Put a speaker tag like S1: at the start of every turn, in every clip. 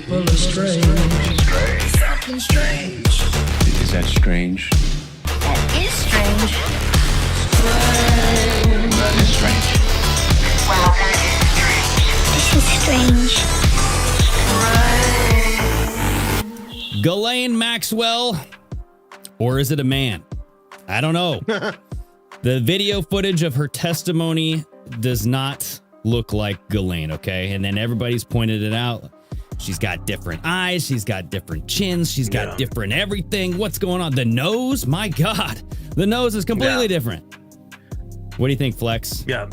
S1: People are strange. Something strange.
S2: Is that strange?
S3: That is strange.
S2: That is strange.
S3: Well, that is strange. This is strange.
S4: Ghislaine Maxwell, or is it a man? I don't know. The video footage of her testimony does not look like Ghislaine, okay? And then everybody's pointed it out. She's got different eyes. She's got different chins. She's got different everything. What's going on? The nose? My God. The nose is completely different. What do you think, Flex?
S5: Yeah.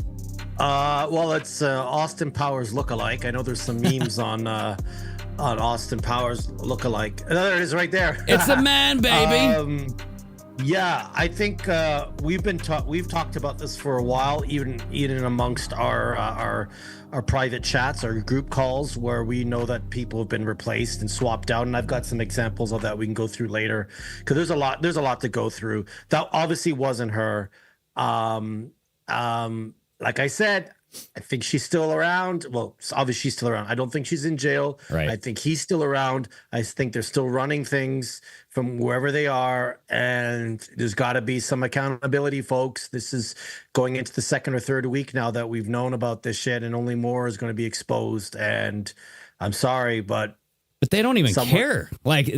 S5: Well, it's Austin Powers lookalike. I know there's some memes on Austin Powers lookalike. There it is right there.
S4: It's a man, baby.
S5: Yeah, I think we've talked about this for a while, even amongst our private chats, our group calls, where we know that people have been replaced and swapped out, and I've got some examples of that we can go through later, because there's a lot to go through. That obviously wasn't her. Like I said, I think she's still around. Well, obviously she's still around. I don't think she's in jail.
S4: Right.
S5: I think he's still around. I think they're still running things from wherever they are. And there's got to be some accountability, folks. This is going into the second or third week now that we've known about this shit, and only more is going to be exposed. And I'm sorry, but
S4: they don't even care. Like,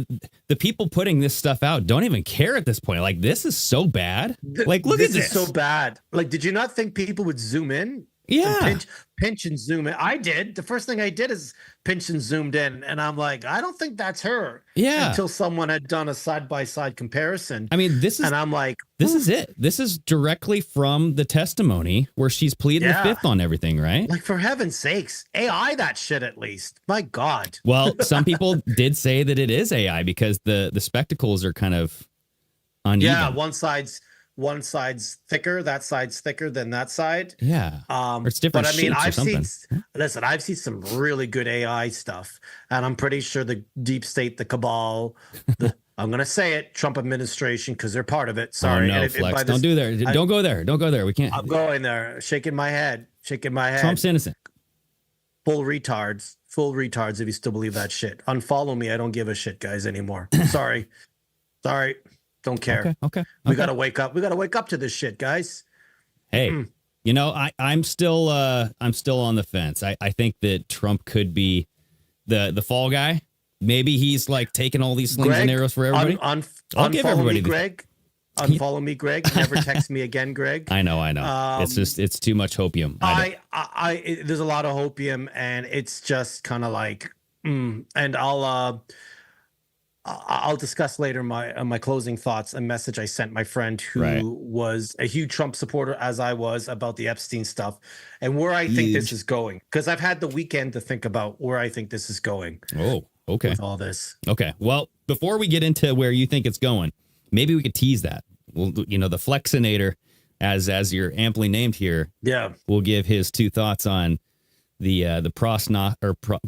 S4: the people putting this stuff out don't even care at this point. Like, this is so bad. Like, look at this.
S5: This is so bad. Like, did you not think people would zoom in?
S4: Yeah.
S5: Pinch and zoom in. I did. The first thing I did is pinch and zoomed in. And I'm like, I don't think that's her.
S4: Yeah.
S5: Until someone had done a side-by-side comparison.
S4: I mean, this is...
S5: And I'm like...
S4: This is it. This is directly from the testimony where she's pleading the fifth on everything, right?
S5: Like, for heaven's sakes, AI that shit at least. My God.
S4: Well, some people did say that it is AI because the spectacles are kind of uneven.
S5: Yeah, one side's thicker, that side's thicker than that side.
S4: Yeah. Or it's different
S5: but I mean,
S4: shapes
S5: I've seen some really good AI stuff, and I'm pretty sure the deep state, the cabal, I'm going to say it, Trump administration, because they're part of it. Sorry.
S4: Oh, no, Flex. Don't do there. Don't go there. Don't go there. We can't.
S5: I'm going there, shaking my head.
S4: Trump's innocent.
S5: Full retards if you still believe that shit. Unfollow me. I don't give a shit, guys, anymore. Sorry. Don't care.
S4: Okay.
S5: We gotta wake up. We gotta wake up to this shit, guys.
S4: Hey, you know, I'm still on the fence. I think that Trump could be the fall guy. Maybe he's like taking all these slings and arrows for everybody.
S5: I'll give everybody, Greg. Unfollow me, Greg. Never text me again, Greg.
S4: I know. It's too much hopium.
S5: There's a lot of hopium, and it's just kind of like, and I'll discuss later my closing thoughts, a message I sent my friend who was a huge Trump supporter, as I was, about the Epstein stuff and where I think this is going. Because I've had the weekend to think about where I think this is going.
S4: Oh, okay.
S5: With all this.
S4: Okay. Well, before we get into where you think it's going, maybe we could tease that. Well, you know, the Flexinator, as you're amply named here, will give his two thoughts on the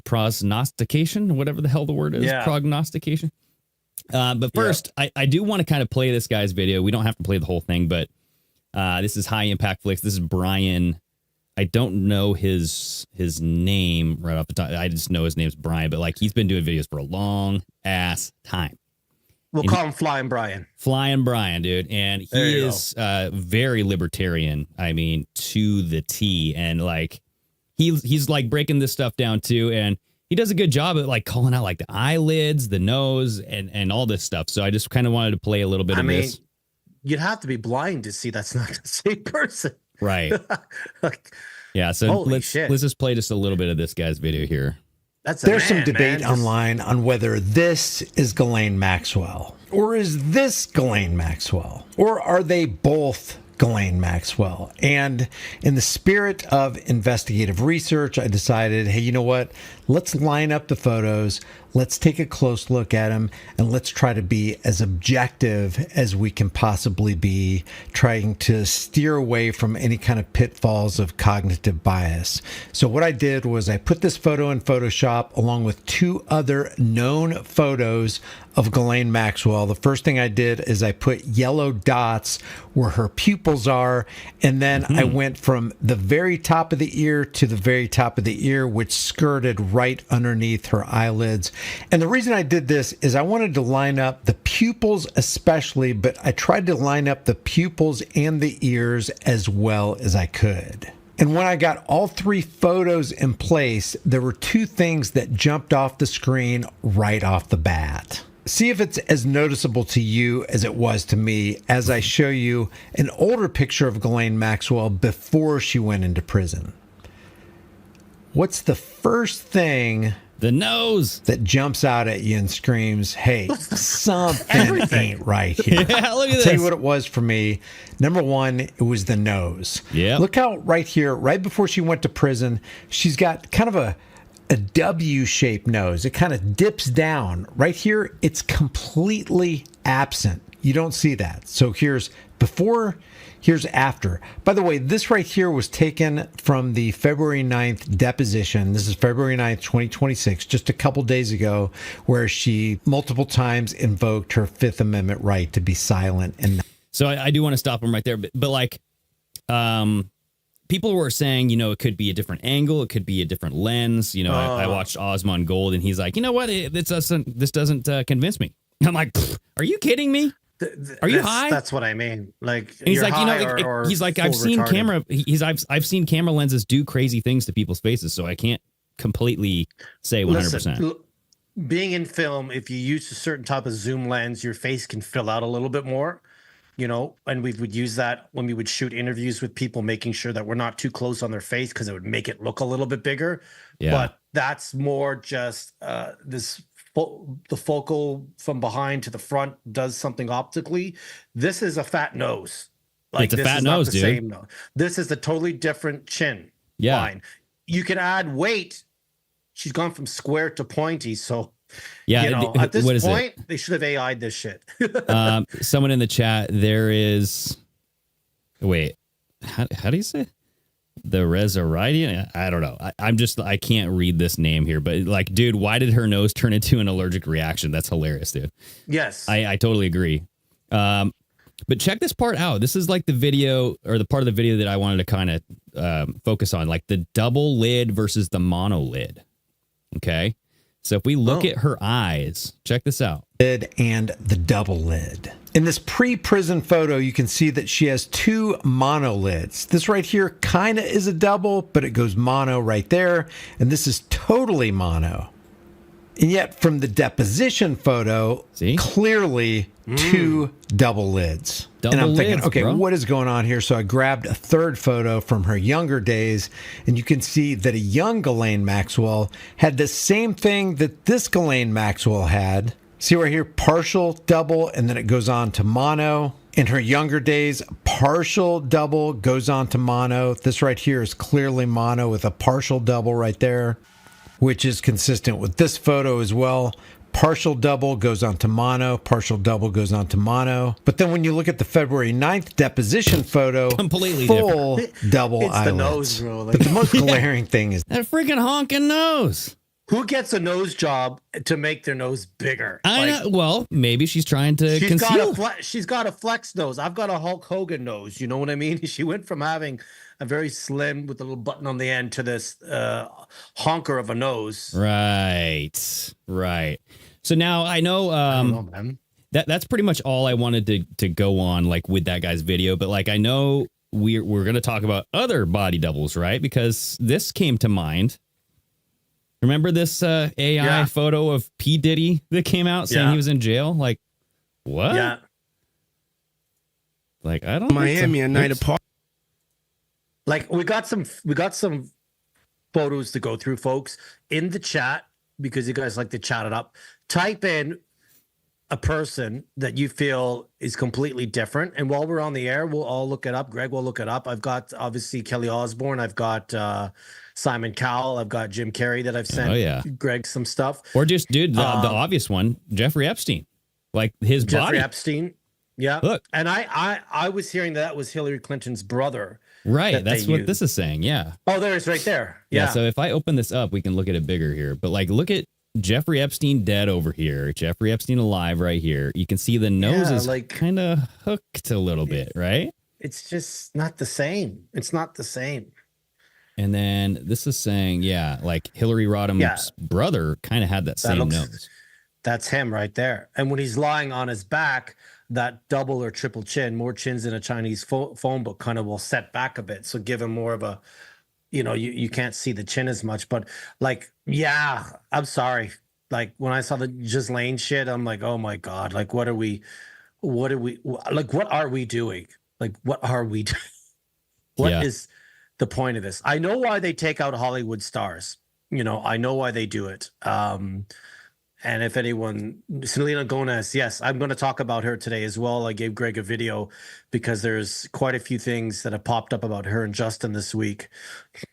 S4: prognostication, whatever the hell the word is, prognostication. But first, I do want to kind of play this guy's video. We don't have to play the whole thing, but this is High Impact Flicks. This is Brian. I don't know his name right off the top. I just know his name's Brian, but like he's been doing videos for a long ass time.
S5: We'll call him Flying Brian.
S4: Flying Brian, dude. And he is very libertarian. I mean, to the T. And like he's like breaking this stuff down too. And he does a good job at like calling out like the eyelids, the nose, and all this stuff. So I just kind of wanted to play a little bit of this.
S5: You'd have to be blind to see that's not the same person.
S4: Right. Yeah. So let's
S5: shit.
S4: just play just a little bit of this guy's video here.
S6: There's some debate online on whether this is Ghislaine Maxwell or is this Ghislaine Maxwell, or are they both Ghislaine Maxwell? And in the spirit of investigative research, I decided, hey, you know what? Let's line up the photos. let's take a close look at them and let's try to be as objective as we can possibly be, trying to steer away from any kind of pitfalls of cognitive bias. So what I did was I put this photo in Photoshop along with 2 other known photos of Ghislaine Maxwell. The first thing I did is I put yellow dots where her pupils are, and then I went from the very top of the ear to the very top of the ear, which skirted right underneath her eyelids. And the reason I did this is I wanted to line up the pupils especially, but I tried to line up the pupils and the ears as well as I could. And when I got all 3 photos in place, there were 2 things that jumped off the screen right off the bat. See if it's as noticeable to you as it was to me as I show you an older picture of Ghislaine Maxwell before she went into prison. What's the first thing?
S4: The nose
S6: That jumps out at you and screams, hey, something ain't right here.
S4: Yeah, look at
S6: I'll
S4: this.
S6: tell you what it was for me. Number 1, it was the nose.
S4: Yep.
S6: Look how right here, right before she went to prison, she's got kind of a W-shaped nose. It kind of dips down. Right here, it's completely absent. You don't see that. So here's before, here's after. By the way, this right here was taken from the February 9th deposition. This is February 9th, 2026, just a couple days ago, where she multiple times invoked her Fifth Amendment right to be silent. And
S4: So I do want to stop him right there, but like, people were saying, it could be a different angle, it could be a different lens. I watched Osmond Gold, and he's like, you know what, this doesn't convince me. I'm like, are you kidding me? Are you high?
S5: That's what I mean. Like,
S4: And he's
S5: you're
S4: like,
S5: high or
S4: he's like,
S5: full
S4: I've seen
S5: retarded.
S4: I've seen camera lenses do crazy things to people's faces, so I can't completely say 100%.
S5: Listen, being in film, if you use a certain type of zoom lens, your face can fill out a little bit more. And we would use that when we would shoot interviews with people, making sure that we're not too close on their face because it would make it look a little bit bigger.
S4: Yeah.
S5: But that's more just the focal from behind to the front does something optically. This is a fat nose.
S4: It's a
S5: this
S4: fat
S5: is not
S4: nose,
S5: the
S4: dude.
S5: same nose. This is a totally different chin line. You can add weight. She's gone from square to pointy, so
S4: Yeah,
S5: at this
S4: what is
S5: point, they should have AI'd this shit.
S4: Someone in the chat, there is. Wait, how do you say it? The Resurridian? I don't know. I can't read this name here, but like, dude, why did her nose turn into an allergic reaction? That's hilarious, dude.
S5: Yes,
S4: I totally agree. But check this part out. This is like the video, or the part of the video that I wanted to kind of focus on, like the double lid versus the mono lid. Okay. So if we look at her eyes, check this out.
S6: lid and the double lid. In this pre-prison photo, you can see that she has 2 monolids. This right here kind of is a double, but it goes mono right there. And this is totally mono. And yet from the deposition photo, clearly 2 double lids.
S4: Double
S6: and I'm thinking,
S4: lids,
S6: okay,
S4: bro.
S6: what is going on here? So I grabbed a third photo from her younger days, and you can see that a young Ghislaine Maxwell had the same thing that this Ghislaine Maxwell had. See right here, partial double, and then it goes on to mono. In her younger days, partial double goes on to mono. This right here is clearly mono with a partial double right there, which is consistent with this photo as well. Partial double goes on to mono, partial double goes on to mono. But then when you look at the February 9th deposition photo,
S4: Completely
S6: full double
S5: it's
S6: eyelids.
S5: the nose, bro.
S6: But the most glaring thing is
S4: That freaking honking nose.
S5: Who gets a nose job to make their nose bigger?
S4: I know. Well, maybe she's trying to conceal.
S5: She's got a flex nose. I've got a Hulk Hogan nose. You know what I mean? She went from having a very slim with a little button on the end to this honker of a nose.
S4: Right. So now I know,
S5: I don't know, man.
S4: that's pretty much all I wanted to go on, like, with that guy's video. But like, I know we're going to talk about other body doubles, right? Because this came to mind. Remember this AI photo of P. Diddy that came out saying he was in jail? Like, what?
S5: Yeah.
S4: Like, I don't
S7: Miami a night apart.
S5: Like, we got some photos to go through, folks, in the chat, because you guys like to chat it up. Type in a person that you feel is completely different, and while we're on the air, we'll all look it up. Greg will look it up. I've got obviously Kelly Osbourne. I've got Simon Cowell. I've got Jim Carrey that I've sent Greg some stuff.
S4: Or just, dude, the obvious one, Jeffrey Epstein. Like his
S5: Jeffrey
S4: body.
S5: Epstein. Yeah.
S4: Look.
S5: And I was hearing that was Hillary Clinton's brother.
S4: Right. That's what this is saying. Yeah.
S5: Oh, there it's right there. Yeah.
S4: So if I open this up, we can look at it bigger here. But like, look at Jeffrey Epstein dead over here. Jeffrey Epstein alive right here. You can see the nose is like kind of hooked a little bit, right?
S5: It's just not the same. It's not the same.
S4: And then this is saying, like Hillary Rodham's brother kind of had that same nose.
S5: That's him right there. And when he's lying on his back, that double or triple chin, more chins in a Chinese phone book, kind of will set back a bit. So give him more of a, you can't see the chin as much. But like, I'm sorry. Like when I saw the Ghislaine shit, I'm like, oh my God, like what are we doing? Like what are we doing? What is the point of this? I know why they take out Hollywood stars. I know why they do it. And if anyone, Selena Gomez, yes, I'm going to talk about her today as well. I gave Greg a video because there's quite a few things that have popped up about her and Justin this week,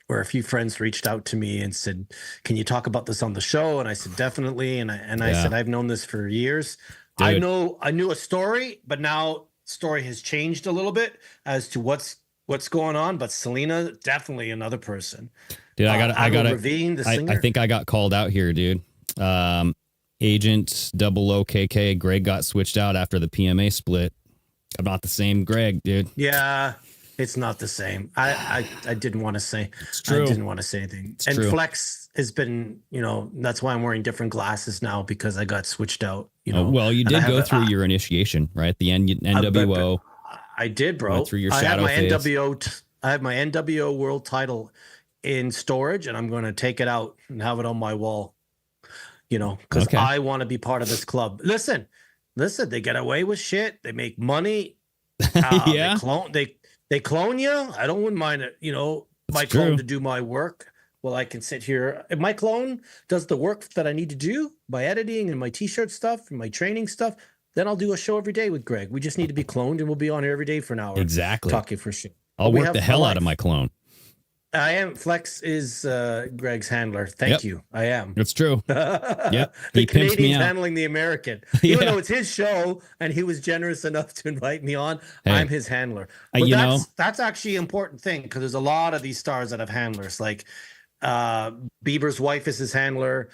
S5: where a few friends reached out to me and said, "Can you talk about this on the show?" And I said, "Definitely." And I said, "I've known this for years. Dude. I knew a story, but now story has changed a little bit as to what's going on." But Selena, definitely another person.
S4: Dude, I got
S5: Ravine, the singer.
S4: I think I got called out here, dude. Agent OKK Greg got switched out after the PMA split. I'm not the same Greg, dude.
S5: Yeah, it's not the same. I didn't want to say.
S4: It's true.
S5: I didn't want to say anything.
S4: It's
S5: and
S4: true.
S5: Flex has been, that's why I'm wearing different glasses now, because I got switched out.
S4: Well, you did go through your initiation, right? The NWO.
S5: I did, bro.
S4: Went through your shadow phase.
S5: I have my NWO world title in storage, and I'm going to take it out and have it on my wall. Because I want to be part of this club. Listen, they get away with shit. They make money.
S4: Yeah.
S5: They clone you. I don't mind it. My clone to do my work. Well, I can sit here. If my clone does the work that I need to do by editing and my t-shirt stuff and my training stuff, then I'll do a show every day with Greg. We just need to be cloned, and we'll be on here every day for an hour.
S4: Exactly.
S5: Talking for shit.
S4: I'll work the hell out of my clone.
S5: I am. Flex is Greg's handler. Thank you. I am.
S4: It's true. Yep.
S5: The
S4: He pimps me
S5: Canadian's
S4: out.
S5: handling the American. Even though it's his show and he was generous enough to invite me on, I'm his handler. But that's actually an important thing, because there's a lot of these stars that have handlers. Like Bieber's wife is his handler.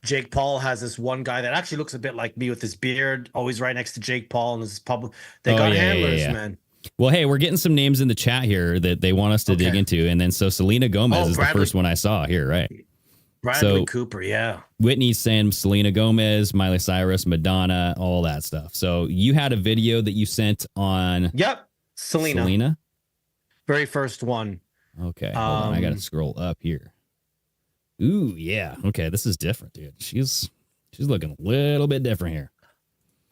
S5: Jake Paul has this one guy that actually looks a bit like me with his beard, always right next to Jake Paul, and this is public. They got handlers, man.
S4: Well, hey, we're getting some names in the chat here that they want us to dig into. And then so Selena Gomez is the first one I saw here, right?
S5: Bradley Cooper, yeah.
S4: Whitney's saying Selena Gomez, Miley Cyrus, Madonna, all that stuff. So you had a video that you sent on...
S5: Yep, Selena. Very first one.
S4: Okay, hold on. I got to scroll up here. Ooh, yeah. Okay, this is different, dude. She's looking a little bit different here.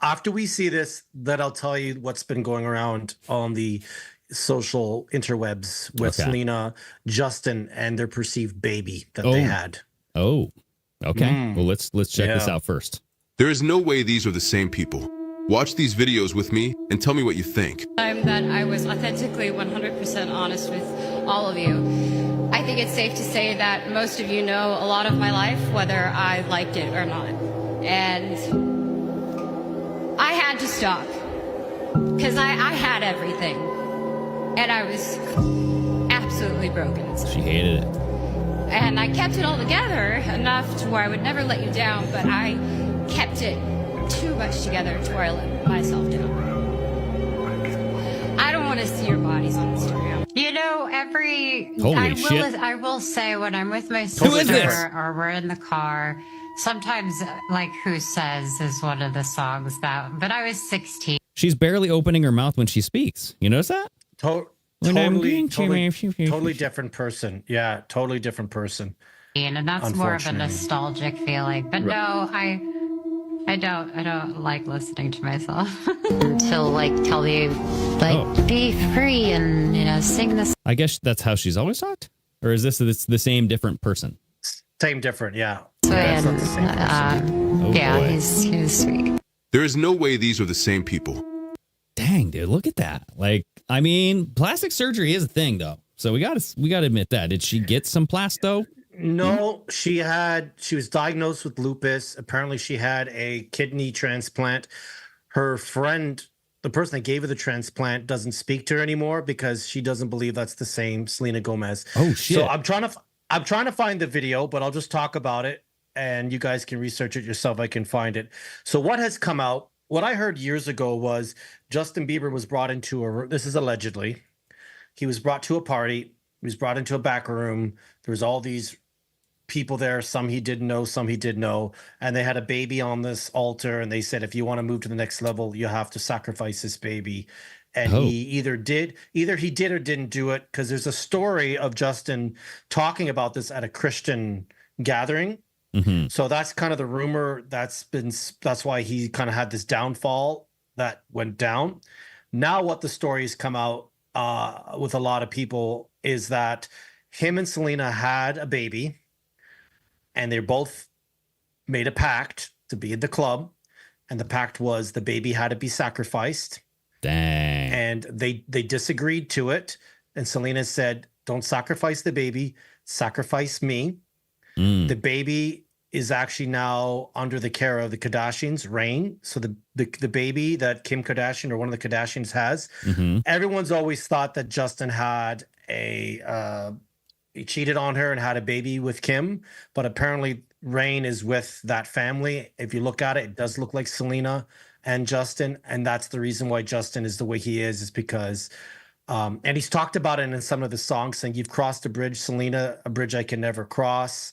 S5: After we see this, then I'll tell you what's been going around on the social interwebs with Selena, Justin, and their perceived baby that they had.
S4: Oh, okay. Well, let's check this out first.
S7: There is no way these are the same people. Watch these videos with me and tell me what you think.
S8: That I was authentically 100% honest with all of you. I think it's safe to say that most of you know a lot of my life, whether I liked it or not. And I had to stop, because I had everything, and I was absolutely broken inside.
S4: She hated it.
S8: And I kept it all together enough to where I would never let you down, but I kept it too much together to where I let myself down. I don't want to see your bodies on Instagram.
S9: I will say, when I'm with my sister or we're in the car, sometimes, like Who Says is one of the songs but I was 16.
S4: She's barely opening her mouth when she speaks. You notice that?
S5: Totally different person. Yeah, totally different person.
S9: And that's more of a nostalgic feeling. But no, I don't like listening to myself until tell me be free and sing this.
S4: I guess that's how she's always talked, or is this the same different person?
S5: Same, different, yeah.
S9: And,
S5: That's not the same person.
S9: yeah,
S4: boy.
S9: he's sweet.
S7: There is no way these are the same people.
S4: Dang, dude, look at that. Like, I mean, plastic surgery is a thing, though. So we gotta admit that. Did she get some plasto?
S5: No, she was diagnosed with lupus. Apparently she had a kidney transplant. Her friend, the person that gave her the transplant, doesn't speak to her anymore because she doesn't believe that's the same Selena Gomez.
S4: Oh shit.
S5: So I'm trying to find the video, but I'll just talk about it and you guys can research it yourself. I can find it. So what has come out, what I heard years ago was Justin Bieber was brought into this is allegedly, he was brought to a party. He was brought into a back room. There was all these people there. Some he didn't know, some he did know. And they had a baby on this altar. And they said, if you want to move to the next level, you have to sacrifice this baby. And he either he did or didn't do it. Because there's a story of Justin talking about this at a Christian gathering.
S4: Mm-hmm.
S5: So that's kind of the rumor that's why he kind of had this downfall that went down. Now what the story has come out with a lot of people is that him and Selena had a baby and they both made a pact to be in the club. And the pact was the baby had to be sacrificed.
S4: Dang.
S5: And they disagreed to it. And Selena said, don't sacrifice the baby, sacrifice me. The baby is actually now under the care of the Kardashians, Reign. So the baby that Kim Kardashian or one of the Kardashians has, everyone's always thought that Justin had he cheated on her and had a baby with Kim, but apparently Reign is with that family. If you look at it, it does look like Selena and Justin, and that's the reason why Justin is the way he is because and he's talked about it in some of the songs saying, you've crossed a bridge, Selena, a bridge I can never cross.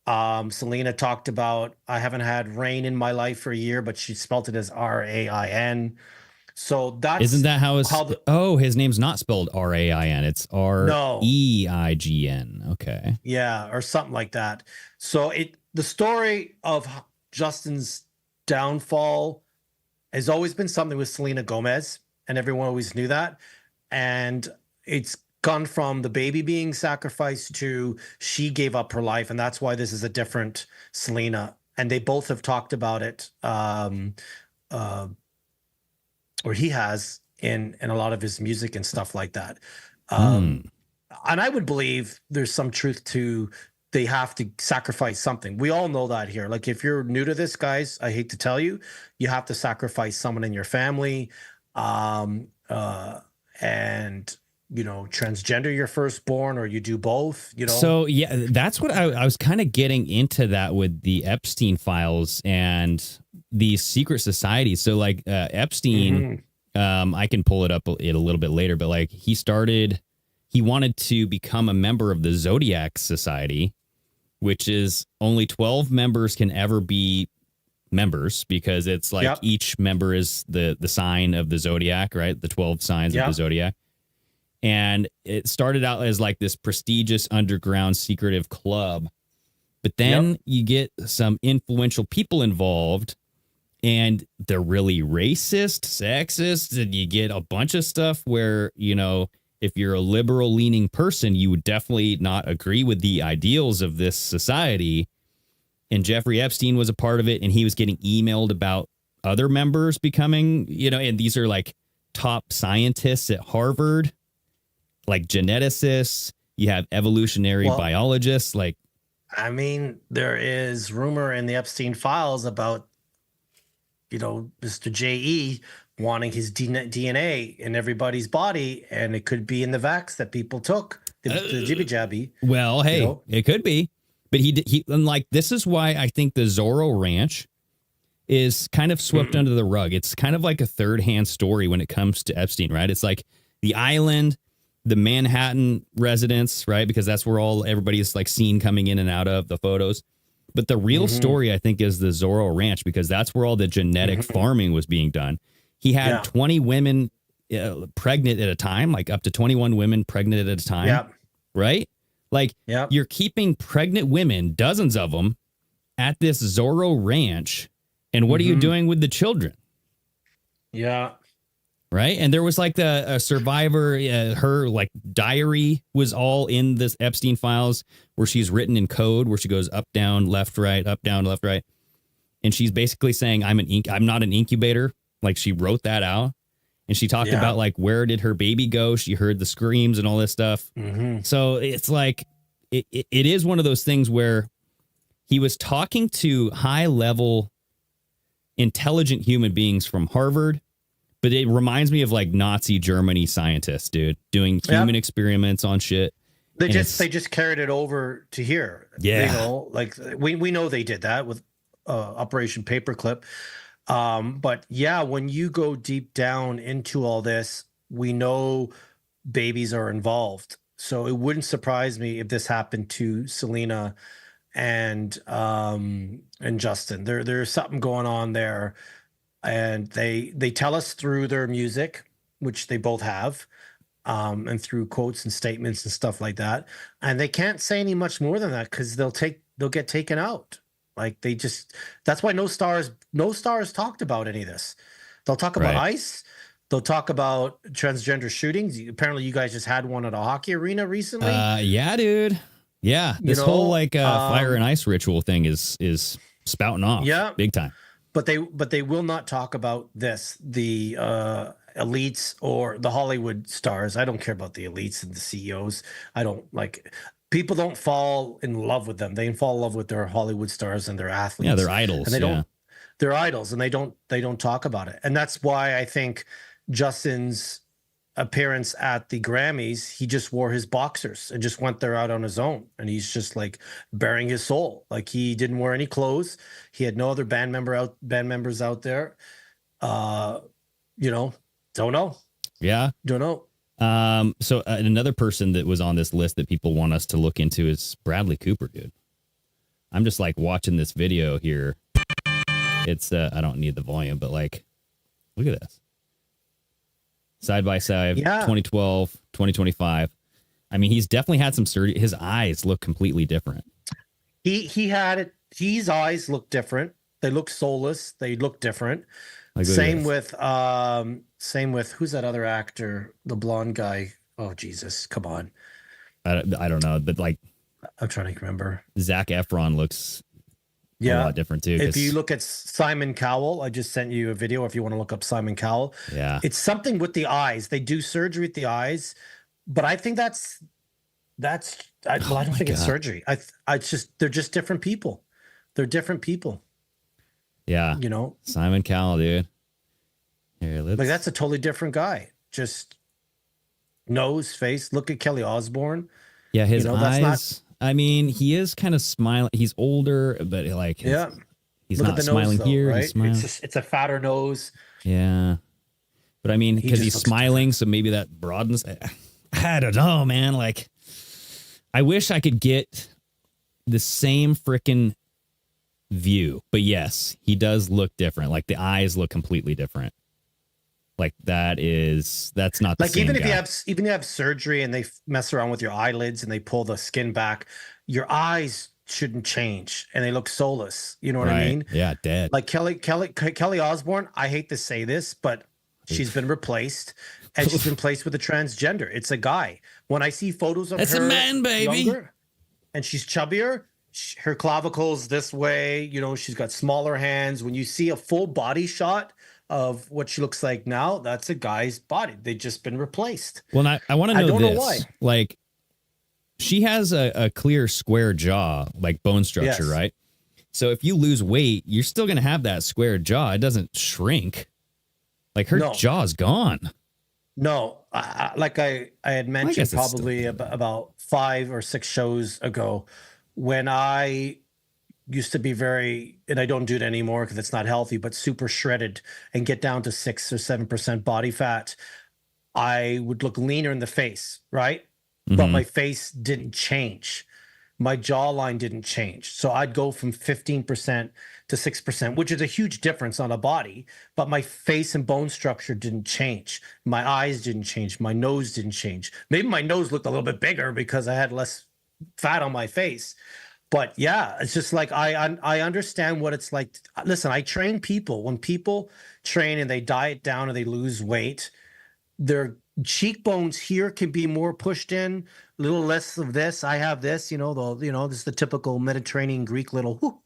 S5: Selena talked about, I haven't had rain in my life for a year, but she spelled it as R-A-I-N. So that's
S4: isn't that how his name's not spelled R-A-I-N, it's R-E-I-G-N. Okay.
S5: Yeah, or something like that. So the story of Justin's downfall has always been something with Selena Gomez, and everyone always knew that. And it's gone from the baby being sacrificed to she gave up her life, and that's why this is a different Selena. And they both have talked about it, or he has in a lot of his music and stuff like that. And I would believe there's some truth to they have to sacrifice something. We all know that here. Like if you're new to this, guys, I hate to tell you, you have to sacrifice someone in your family, and transgender your firstborn, or you do both.
S4: So yeah, that's what I was kind of getting into that with the Epstein files and the secret societies. So like Epstein, I can pull it up a little bit later, but like he wanted to become a member of the Zodiac Society, which is only 12 members can ever be members because it's like each member is the sign of the Zodiac, right? The 12 signs of the Zodiac. And it started out as like this prestigious underground secretive club. But then you get some influential people involved and they're really racist, sexist, and you get a bunch of stuff where, if you're a liberal leaning person, you would definitely not agree with the ideals of this society. And Jeffrey Epstein was a part of it, and he was getting emailed about other members becoming, and these are like top scientists at Harvard, like geneticists. You have evolutionary biologists. Like,
S5: I mean, there is rumor in the Epstein files about, Mr. J.E. wanting his DNA in everybody's body, and it could be in the vax that people took, the jibby jabby.
S4: Well, hey, it could be. But he and like, this is why I think the Zorro Ranch is kind of swept under the rug. It's kind of like a third-hand story when it comes to Epstein, right? It's like the island, the Manhattan residence, right? Because that's where everybody is like seen coming in and out of the photos. But the real story, I think, is the Zorro Ranch, because that's where all the genetic farming was being done. He had 20 women pregnant at a time, like up to 21 women pregnant at a time, right? Like you're keeping pregnant women, dozens of them, at this Zorro Ranch. And what are you doing with the children?
S5: Yeah.
S4: Right. And there was like a survivor, her like diary was all in this Epstein files where she's written in code where she goes up, down, left, right, up, down, left, right. And she's basically saying, I'm not an incubator. Like she wrote that out. And she talked about like, where did her baby go? She heard the screams and all this stuff. Mm-hmm. So it's like, it is one of those things where he was talking to high level, intelligent human beings from Harvard. But it reminds me of like Nazi Germany scientists, dude, doing human experiments on shit.
S5: They just carried it over to here.
S4: Yeah.
S5: You know, like we know they did that with Operation Paperclip. But yeah, when you go deep down into all this, we know babies are involved. So it wouldn't surprise me if this happened to Selena and Justin. There's something going on there. And they tell us through their music, which they both have, and through quotes and statements and stuff like that. And they can't say any much more than that because they'll get taken out. Like that's why no stars talked about any of this. They'll talk about ICE. They'll talk about transgender shootings. Apparently, you guys just had one at a hockey arena recently.
S4: Yeah, dude. Yeah, this whole like fire and ice ritual thing is spouting off. Yeah, big time.
S5: But they will not talk about this, the elites or the Hollywood stars. I don't care about the elites and the CEOs. I don't like people don't fall in love with them. They fall in love with their Hollywood stars and their athletes.
S4: Yeah, they're idols.
S5: And they don't they're idols and they don't talk about it. And that's why I think Justin's appearance at the Grammys, he just wore his boxers and just went there out on his own, and he's just like bearing his soul. Like he didn't wear any clothes. He had no other band members out there. You know, don't know.
S4: Yeah,
S5: don't know.
S4: So another person that was on this list that people want us to look into is Bradley Cooper, dude. I'm just like watching this video here. It's I don't need the volume, but like, look at this. Side by side, 2012, 2025. I mean, he's definitely had some surgery. His eyes look completely different.
S5: His eyes look different. They look soulless. They look different.
S4: Like,
S5: same with who's that other actor, the blonde guy? Oh Jesus, come on.
S4: I don't know, but like
S5: I'm trying to remember.
S4: Zac Efron looks a lot different too.
S5: If you look at Simon Cowell, I just sent you a video if you want to look up Simon Cowell.
S4: Yeah.
S5: It's something with the eyes. They do surgery with the eyes, but I think I don't think it's surgery. They're just different people. They're different people.
S4: Yeah.
S5: You know,
S4: Simon Cowell, dude. Here,
S5: like that's a totally different guy. Just nose, face. Look at Kelly Osbourne.
S4: Yeah, his eyes. I mean, he is kind of smiling. He's older, but like, he's
S5: Look
S4: not
S5: at the
S4: smiling
S5: nose, though,
S4: here.
S5: Right?
S4: He's smiling.
S5: It's a fatter nose.
S4: Yeah, but I mean, because he's smiling, so maybe that broadens. I don't know, man. Like, I wish I could get the same freaking view, but yes, he does look different. Like the eyes look completely different. Like that's not the
S5: like
S4: same
S5: even
S4: guy.
S5: if you have surgery and they mess around with your eyelids and they pull the skin back, your eyes shouldn't change and they look soulless. You know what I mean?
S4: Yeah, dead.
S5: Like Kelly Osbourne. I hate to say this, but she's been replaced and she's been placed with a transgender. It's a guy. When I see photos of
S4: That's
S5: her,
S4: a man, baby,
S5: younger, and she's chubbier. Her clavicles this way. You know, she's got smaller hands. When you see a full body shot of what she looks like now, that's a guy's body. They've just been replaced.
S4: Well, I want to know
S5: I don't
S4: this.
S5: know why.
S4: Like, she has a clear square jaw, like bone structure, right? So if you lose weight, you're still going to have that square jaw. It doesn't shrink. Like her jaw's gone.
S5: No, like I had mentioned probably about 5 or 6 shows ago, when I used to be very, and I don't do it anymore because it's not healthy, but super shredded and get down to 6 or 7% body fat, I would look leaner in the face, right? Mm-hmm. But my face didn't change. My jawline didn't change. So I'd go from 15% to 6%, which is a huge difference on a body, but my face and bone structure didn't change. My eyes didn't change. My nose didn't change. Maybe my nose looked a little bit bigger because I had less fat on my face. But yeah, it's just like I understand what it's like. Listen, I train people. When people train and they diet down and they lose weight, their cheekbones here can be more pushed in, a little less of this. I have this, this is the typical Mediterranean Greek little,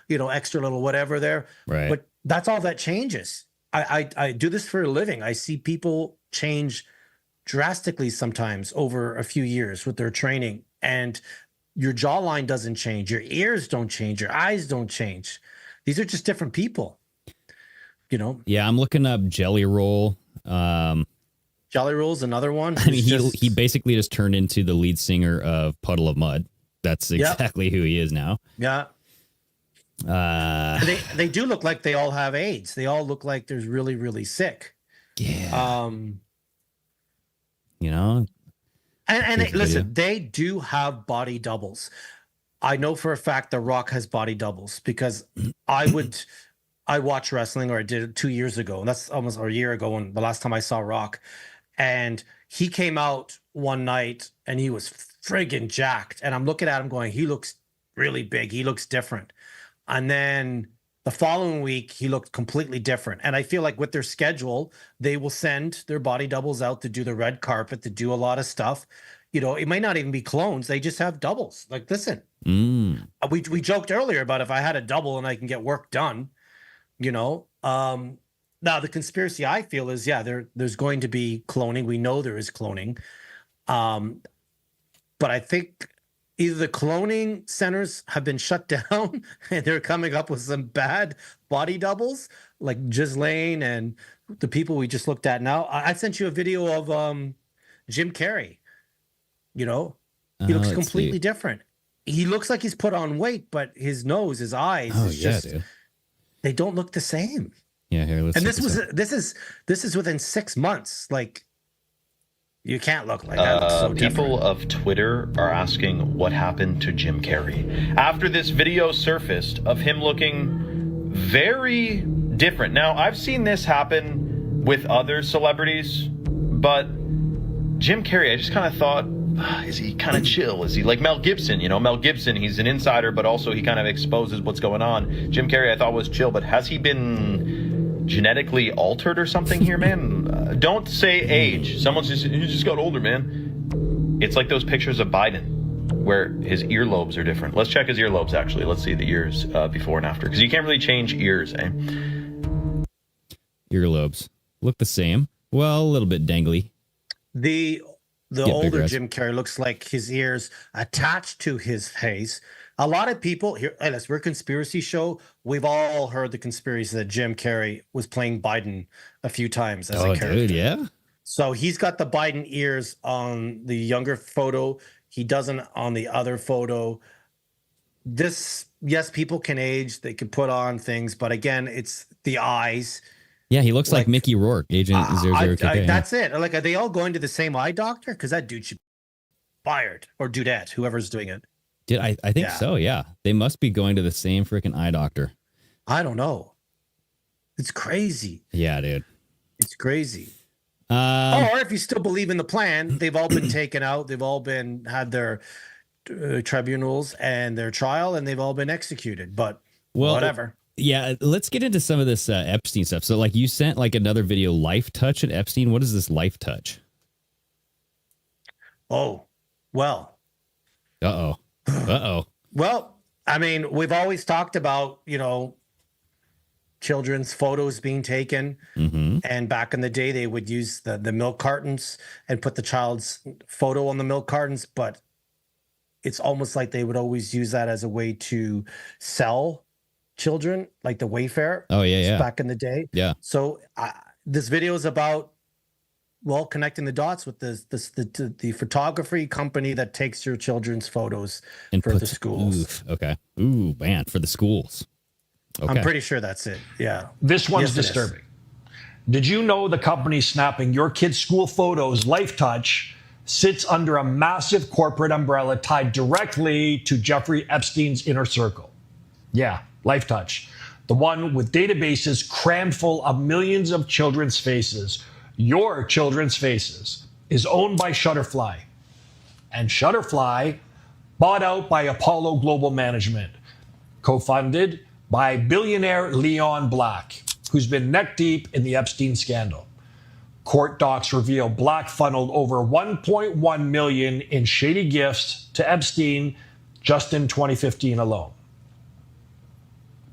S5: extra little whatever there.
S4: Right.
S5: But that's all that changes. I do this for a living. I see people change drastically sometimes over a few years with their training, and your jawline doesn't change, your ears don't change, your eyes don't change. These are just different people,
S4: Yeah, I'm looking up Jelly Roll.
S5: Jelly Roll's another one.
S4: I mean, he basically just turned into the lead singer of Puddle of Mud. That's exactly who he is now.
S5: Yeah. They do look like they all have AIDS. They all look like they're really, really sick.
S4: Yeah.
S5: And listen, they do have body doubles. I know for a fact The Rock has body doubles because I watched wrestling, or I did it 2 years ago, and that's almost a year ago when the last time I saw Rock. And he came out one night and he was friggin' jacked. And I'm looking at him going, he looks really big. He looks different. And then the following week, he looked completely different. And I feel like with their schedule, they will send their body doubles out to do the red carpet, to do a lot of stuff. It might not even be clones. They just have doubles. Like, listen, we joked earlier about if I had a double and I can get work done, Now, the conspiracy I feel is, there's going to be cloning. We know there is cloning. But I think either the cloning centers have been shut down and they're coming up with some bad body doubles, like Ghislaine and the people we just looked at now. I sent you a video of Jim Carrey. He looks completely different. He looks like he's put on weight, but his nose, his eyes, dude. They don't look the same.
S4: Yeah, here. Let's.
S5: And this is within 6 months. Like, you can't look like that. So
S10: people of Twitter are asking what happened to Jim Carrey after this video surfaced of him looking very different. Now, I've seen this happen with other celebrities, but Jim Carrey, I just kind of thought, is he kind of chill? Is he like Mel Gibson? Mel Gibson, he's an insider, but also he kind of exposes what's going on. Jim Carrey, I thought, was chill, but has he been genetically altered or something here, man? Don't say age. He just got older, man. It's like those pictures of Biden where his earlobes are different. Let's check his earlobes, actually. Let's see the ears before and after, because you can't really change ears, eh?
S4: Earlobes look the same. Well, a little bit dangly.
S5: The older Jim Carrey looks like his ears attached to his face. A lot of people here, we're a conspiracy show. We've all heard the conspiracy that Jim Carrey was playing Biden a few times as a character. Dude,
S4: yeah.
S5: So he's got the Biden ears on the younger photo. He doesn't on the other photo. Yes, people can age. They can put on things. But again, it's the eyes.
S4: Yeah, he looks like Mickey Rourke, Agent 00KK.
S5: That's it. Like, are they all going to the same eye doctor? Because that dude should be fired, or dudette, whoever's doing it.
S4: I think so, yeah. They must be going to the same freaking eye doctor.
S5: I don't know. It's crazy.
S4: Yeah, dude.
S5: It's crazy. Or if you still believe in the plan, they've all been taken out. They've all had their tribunals and their trial, and they've all been executed. But whatever.
S4: Yeah, let's get into some of this Epstein stuff. So, like, you sent like another video, Life Touch at Epstein. What is this Life Touch?
S5: Oh, well. Well, I mean, we've always talked about, children's photos being taken. Mm-hmm. And back in the day, they would use the milk cartons and put the child's photo on the milk cartons. But it's almost like they would always use that as a way to sell children, like the Wayfair.
S4: Oh, yeah.
S5: Back in the day.
S4: Yeah.
S5: So this video is about, connecting the dots with the photography company that takes your children's photos and for the schools.
S4: Okay. Ooh, man, for the schools. Okay.
S5: I'm pretty sure that's it. Yeah.
S11: This one's disturbing. Did you know the company snapping your kids' school photos, Life Touch, sits under a massive corporate umbrella tied directly to Jeffrey Epstein's inner circle? Yeah, Life Touch. The one with databases crammed full of millions of children's faces. Your children's faces is owned by Shutterfly. And Shutterfly, bought out by Apollo Global Management, co-funded by billionaire Leon Black, who's been neck deep in the Epstein scandal. Court docs reveal Black funneled over $1.1 million in shady gifts to Epstein just in 2015 alone.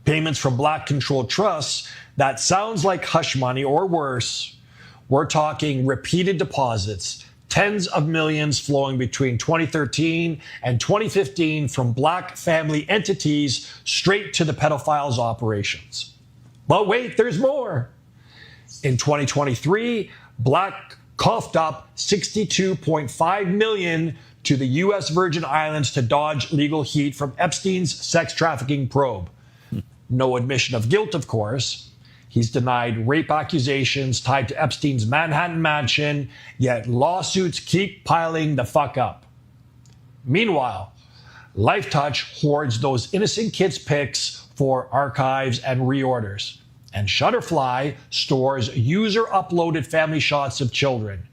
S11: Payments from Black-controlled trusts that sounds like hush money or worse. We're talking repeated deposits, tens of millions flowing between 2013 and 2015 from Black family entities straight to the pedophiles' operations. But wait, there's more. In 2023, Black coughed up $62.5 million to the U.S. Virgin Islands to dodge legal heat from Epstein's sex trafficking probe. No admission of guilt, of course. He's denied rape accusations tied to Epstein's Manhattan mansion, yet lawsuits keep piling the fuck up. Meanwhile, Lifetouch hoards those innocent kids' pics for archives and reorders. And Shutterfly stores user-uploaded family shots of children.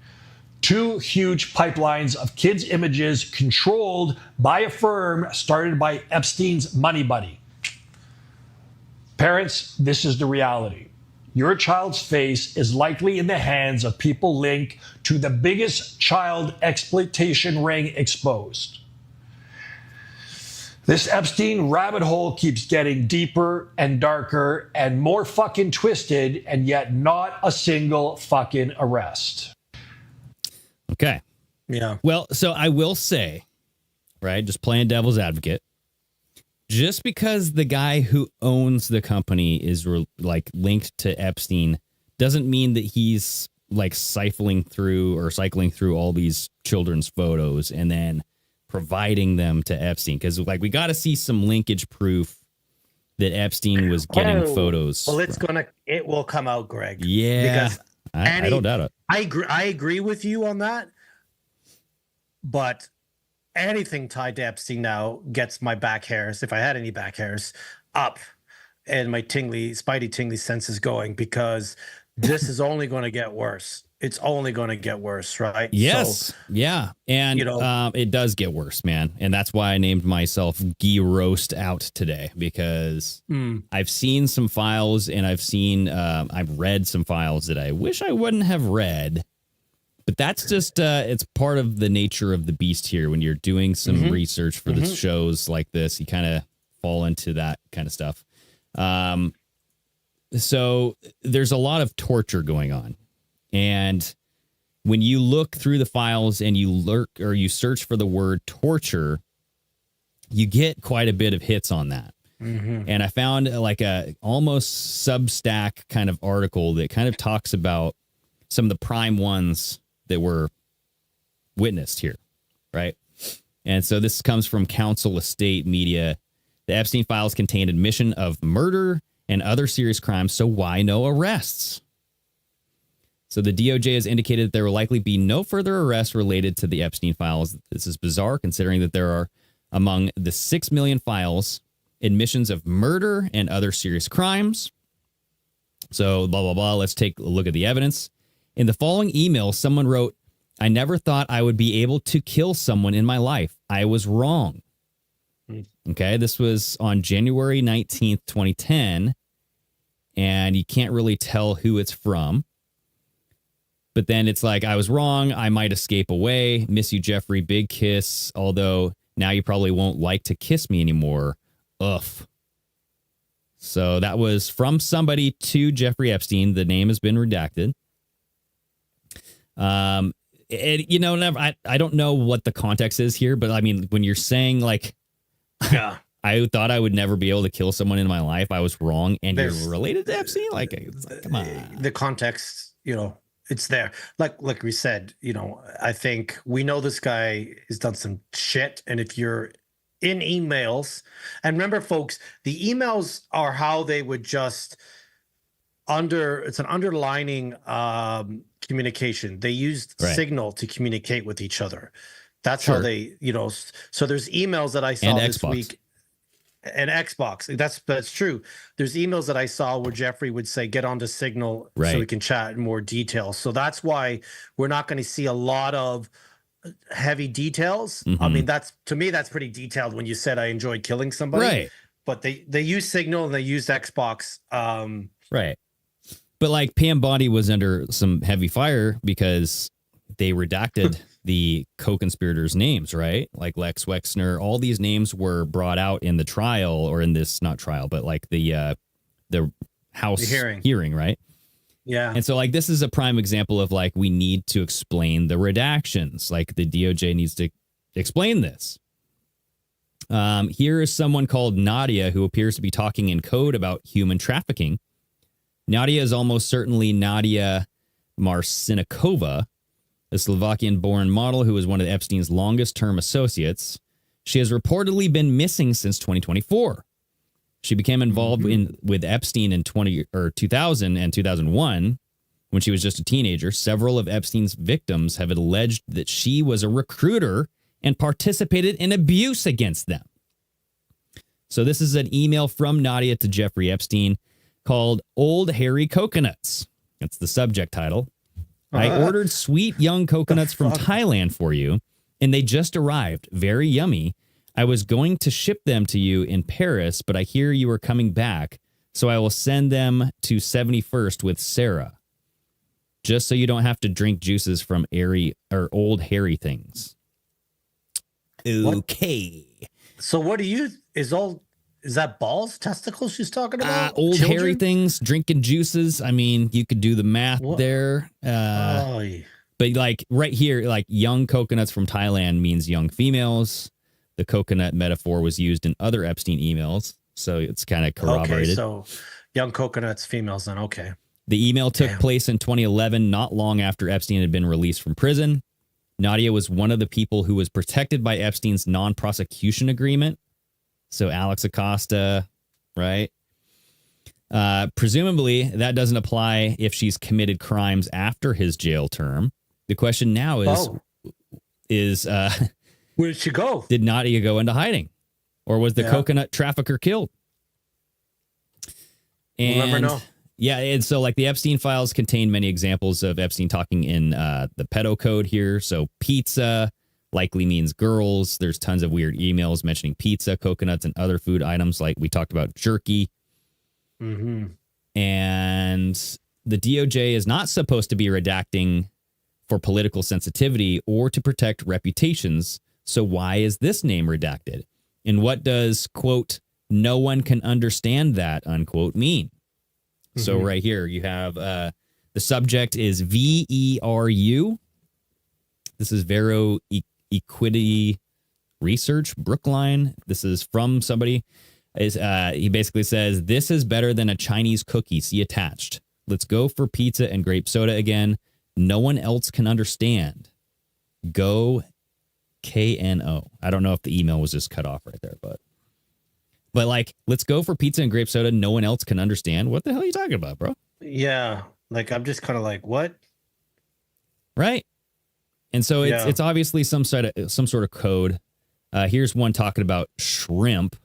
S11: Two huge pipelines of kids' images controlled by a firm started by Epstein's money buddy. Parents, this is the reality. Your child's face is likely in the hands of people linked to the biggest child exploitation ring exposed. This Epstein rabbit hole keeps getting deeper and darker and more fucking twisted, and yet not a single fucking arrest.
S4: Okay.
S5: Yeah.
S4: Well, so I will say, right, just playing devil's advocate, just because the guy who owns the company is like linked to Epstein doesn't mean that he's like cycling through all these children's photos and then providing them to Epstein, because like we got to see some linkage proof that Epstein was getting photos.
S5: Well, it will come out, Greg.
S4: Yeah,
S5: because
S4: I don't doubt it.
S5: I agree with you on that, but anything tied to Epstein now gets my back hairs, if I had any back hairs, up, and my spidey tingly senses going, because this is only going to get worse. It's only going to get worse, right?
S4: Yes.
S5: So,
S4: yeah. And it does get worse, man. And that's why I named myself Guy Roast Out today, because I've seen some files and I've read some files that I wish I wouldn't have read. But that's just, it's part of the nature of the beast here. When you're doing some research for the shows like this, you kind of fall into that kind of stuff. So there's a lot of torture going on. And when you look through the files and you search for the word torture, you get quite a bit of hits on that. And I found like a almost Substack kind of article that kind of talks about some of the prime ones that were witnessed here, right? And so this comes from Council Estate Media. The Epstein files contained admission of murder and other serious crimes, so why no arrests? So the DOJ has indicated that there will likely be no further arrests related to the Epstein files. This is bizarre, considering that there are, among the 6 million files, admissions of murder and other serious crimes. So blah, blah, blah. Let's take a look at the evidence. In the following email, someone wrote, "I never thought I would be able to kill someone in my life. I was wrong." Okay, this was on January 19th, 2010, and you can't really tell who it's from. But then it's like, "I was wrong. I might escape away. Miss you, Jeffrey. Big kiss. Although now you probably won't like to kiss me anymore. Ugh." So that was from somebody to Jeffrey Epstein. The name has been redacted. And, you know, I don't know what the context is here, but I mean, when you're saying like,
S5: yeah,
S4: I thought I would never be able to kill someone in my life, I was wrong, and you're related to Epstein, like, it's like, come on.
S5: The context, you know, it's there. Like we said, you know, I think we know this guy has done some shit, and if you're in emails, and remember, folks, the emails are how they would just it's an underlining communication. They used Signal to communicate with each other. That's how they, you know, so there's emails that I saw this week. And Xbox. That's true. There's emails that I saw where Jeffrey would say, "Get onto Signal so we can chat in more detail." So that's why we're not going to see a lot of heavy details. I mean, to me, that's pretty detailed when you said I enjoyed killing somebody.
S4: Right.
S5: But they use Signal and they use Xbox.
S4: Right. But like Pam Bondi was under some heavy fire because they redacted the co-conspirators' names, right? Like Lex Wexner, all these names were brought out in the trial, or in this, not trial, but like the House hearing, right?
S5: Yeah.
S4: And so like this is a prime example of like we need to explain the redactions. Like the DOJ needs to explain this. Here is someone called Nadia who appears to be talking in code about human trafficking. Nadia is almost certainly Nadia Marcinkova, a Slovakian-born model who was one of Epstein's longest-term associates. She has reportedly been missing since 2024. She became involved with Epstein in 2000 and 2001 when she was just a teenager. Several of Epstein's victims have alleged that she was a recruiter and participated in abuse against them. So this is an email from Nadia to Jeffrey Epstein called Old Hairy Coconuts. That's the subject title. I ordered sweet young coconuts from Thailand for you, and they just arrived. Very yummy. I was going to ship them to you in Paris, but I hear you are coming back, so I will send them to 71st with Sarah, just so you don't have to drink juices from old hairy things. Okay.
S5: So what do you is that balls, testicles she's talking about?
S4: Old hairy things, drinking juices. I mean, you could do the math there. But like right here, like young coconuts from Thailand means young females. The coconut metaphor was used in other Epstein emails, so it's kind of corroborated.
S5: Okay, so young coconuts, females then, okay.
S4: The email took place in 2011, not long after Epstein had been released from prison. Nadia was one of the people who was protected by Epstein's non-prosecution agreement. So Alex Acosta, right? Presumably, that doesn't apply if she's committed crimes after his jail term. The question now is
S5: where did she go?
S4: Did Nadia go into hiding? Or was the coconut trafficker killed? And
S5: we'll never know.
S4: Yeah, and so like the Epstein files contain many examples of Epstein talking in the pedo code here. So pizza likely means girls. There's tons of weird emails mentioning pizza, coconuts, and other food items like we talked about jerky.
S5: Mm-hmm.
S4: And the DOJ is not supposed to be redacting for political sensitivity or to protect reputations. So why is this name redacted? And what does, quote, no one can understand that, unquote, mean? Mm-hmm. So right here you have the subject is VERU. This is Vero Equity Research, Brookline. This is from somebody. He basically says, this is better than a Chinese cookie. See attached. Let's go for pizza and grape soda again. No one else can understand. Go KNO. I don't know if the email was just cut off right there, but like, let's go for pizza and grape soda. No one else can understand. What the hell are you talking about, bro?
S5: Yeah. Like, I'm just kind of like, what?
S4: Right. And so it's obviously some sort of code. Here's one talking about shrimp.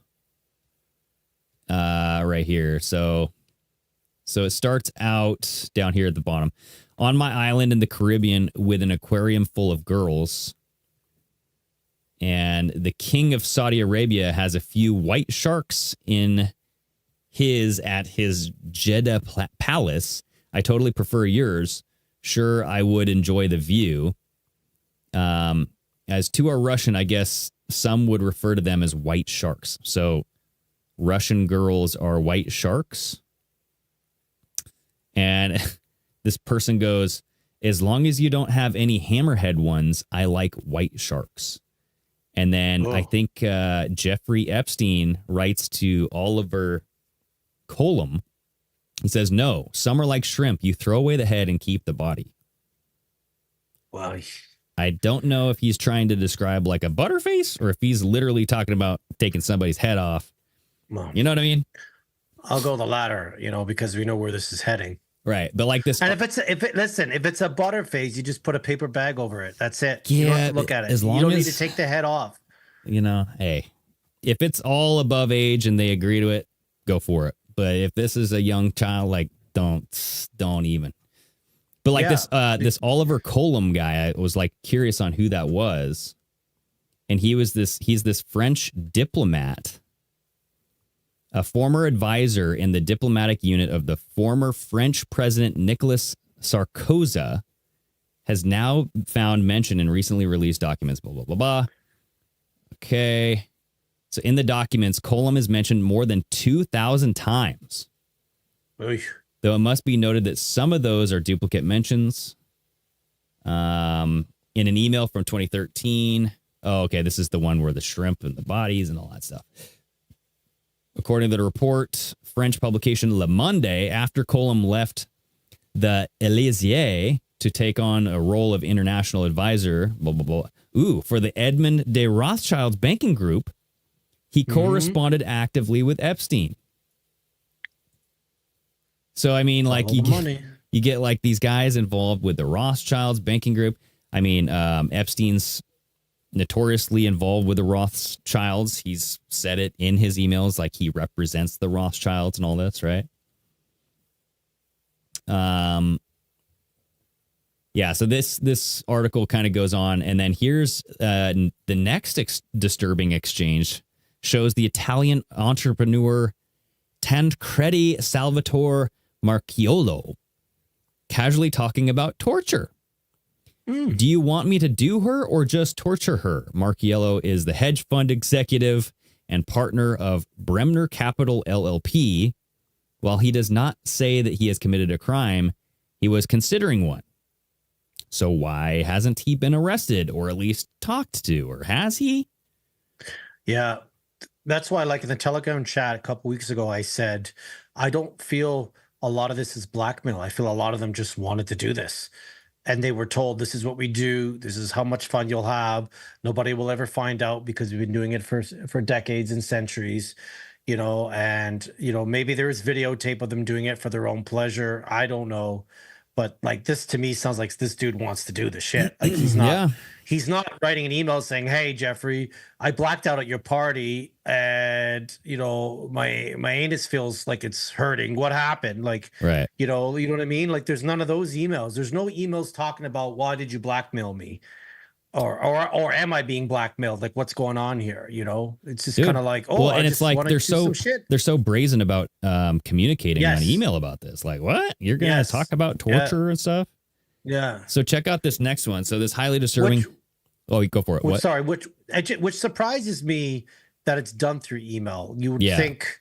S4: Right here. So it starts out down here at the bottom. On my island in the Caribbean with an aquarium full of girls. And the king of Saudi Arabia has a few white sharks at his Jeddah palace. I totally prefer yours. Sure, I would enjoy the view. As to our Russian, I guess some would refer to them as white sharks. So Russian girls are white sharks. And this person goes, as long as you don't have any hammerhead ones, I like white sharks. And then I think Jeffrey Epstein writes to Oliver Colum. He says, no, some are like shrimp. You throw away the head and keep the body.
S5: Wow.
S4: I don't know if he's trying to describe like a butterface or if he's literally talking about taking somebody's head off.
S5: Well,
S4: you know what I mean?
S5: I'll go the latter, because we know where this is heading.
S4: Right. But like this.
S5: And if it's a butterface, you just put a paper bag over it. That's it.
S4: Yeah,
S5: you don't have to look at it.
S4: As long
S5: you don't
S4: as,
S5: need to take the head off.
S4: Hey, if it's all above age and they agree to it, go for it. But if this is a young child, like don't even. But like this Oliver Colum guy, I was like curious on who that was. And he's this French diplomat a former advisor in the diplomatic unit of the former French President Nicolas Sarkozy, has now found mention in recently released documents, blah, blah, blah, blah. Okay. So in the documents, Colum is mentioned more than 2,000 times.
S5: Oy.
S4: Though it must be noted that some of those are duplicate mentions. In an email from 2013. Oh, okay. This is the one where the shrimp and the bodies and all that stuff. According to the report, French publication Le Monde, after Colum left the Élysée to take on a role of international advisor, blah, blah, blah. Ooh, for the Edmond de Rothschild's banking group, he corresponded actively with Epstein. So, I mean, like, you get like these guys involved with the Rothschilds banking group. I mean, Epstein's notoriously involved with the Rothschilds. He's said it in his emails, like he represents the Rothschilds and all this, right? Yeah, so this article kind of goes on, and then here's the next disturbing exchange. Shows the Italian entrepreneur Tancredi Salvatore Marchiolo casually talking about torture. Do you want me to do her or just torture her? Marchiello is the hedge fund executive and partner of Bremner Capital LLP. While he does not say that he has committed a crime, he was considering one. So why hasn't he been arrested or at least talked to, or has he?
S5: Yeah, that's why, like in the Telegram chat a couple weeks ago, I said, I don't feel a lot of this is blackmail. I feel a lot of them just wanted to do this. And they were told, this is what we do. This is how much fun you'll have. Nobody will ever find out because we've been doing it for decades and centuries, you know, and, you know, maybe there is videotape of them doing it for their own pleasure. I don't know. But like this to me sounds like this dude wants to do the shit. Like he's not writing an email saying, hey, Jeffrey, I blacked out at your party and, you know, my anus feels like it's hurting. What happened? Like,
S4: right.
S5: You know what I mean? Like there's none of those emails. There's no emails talking about why did you blackmail me? Or am I being blackmailed? Like what's going on here? You know, it's just kind of like, oh,
S4: well, and it's like they're so brazen about communicating on email about this. Like, what? You're gonna talk about torture and stuff?
S5: Yeah.
S4: So check out this next one. So this highly disturbing. You go for it.
S5: What? Sorry, which surprises me that it's done through email. You would think.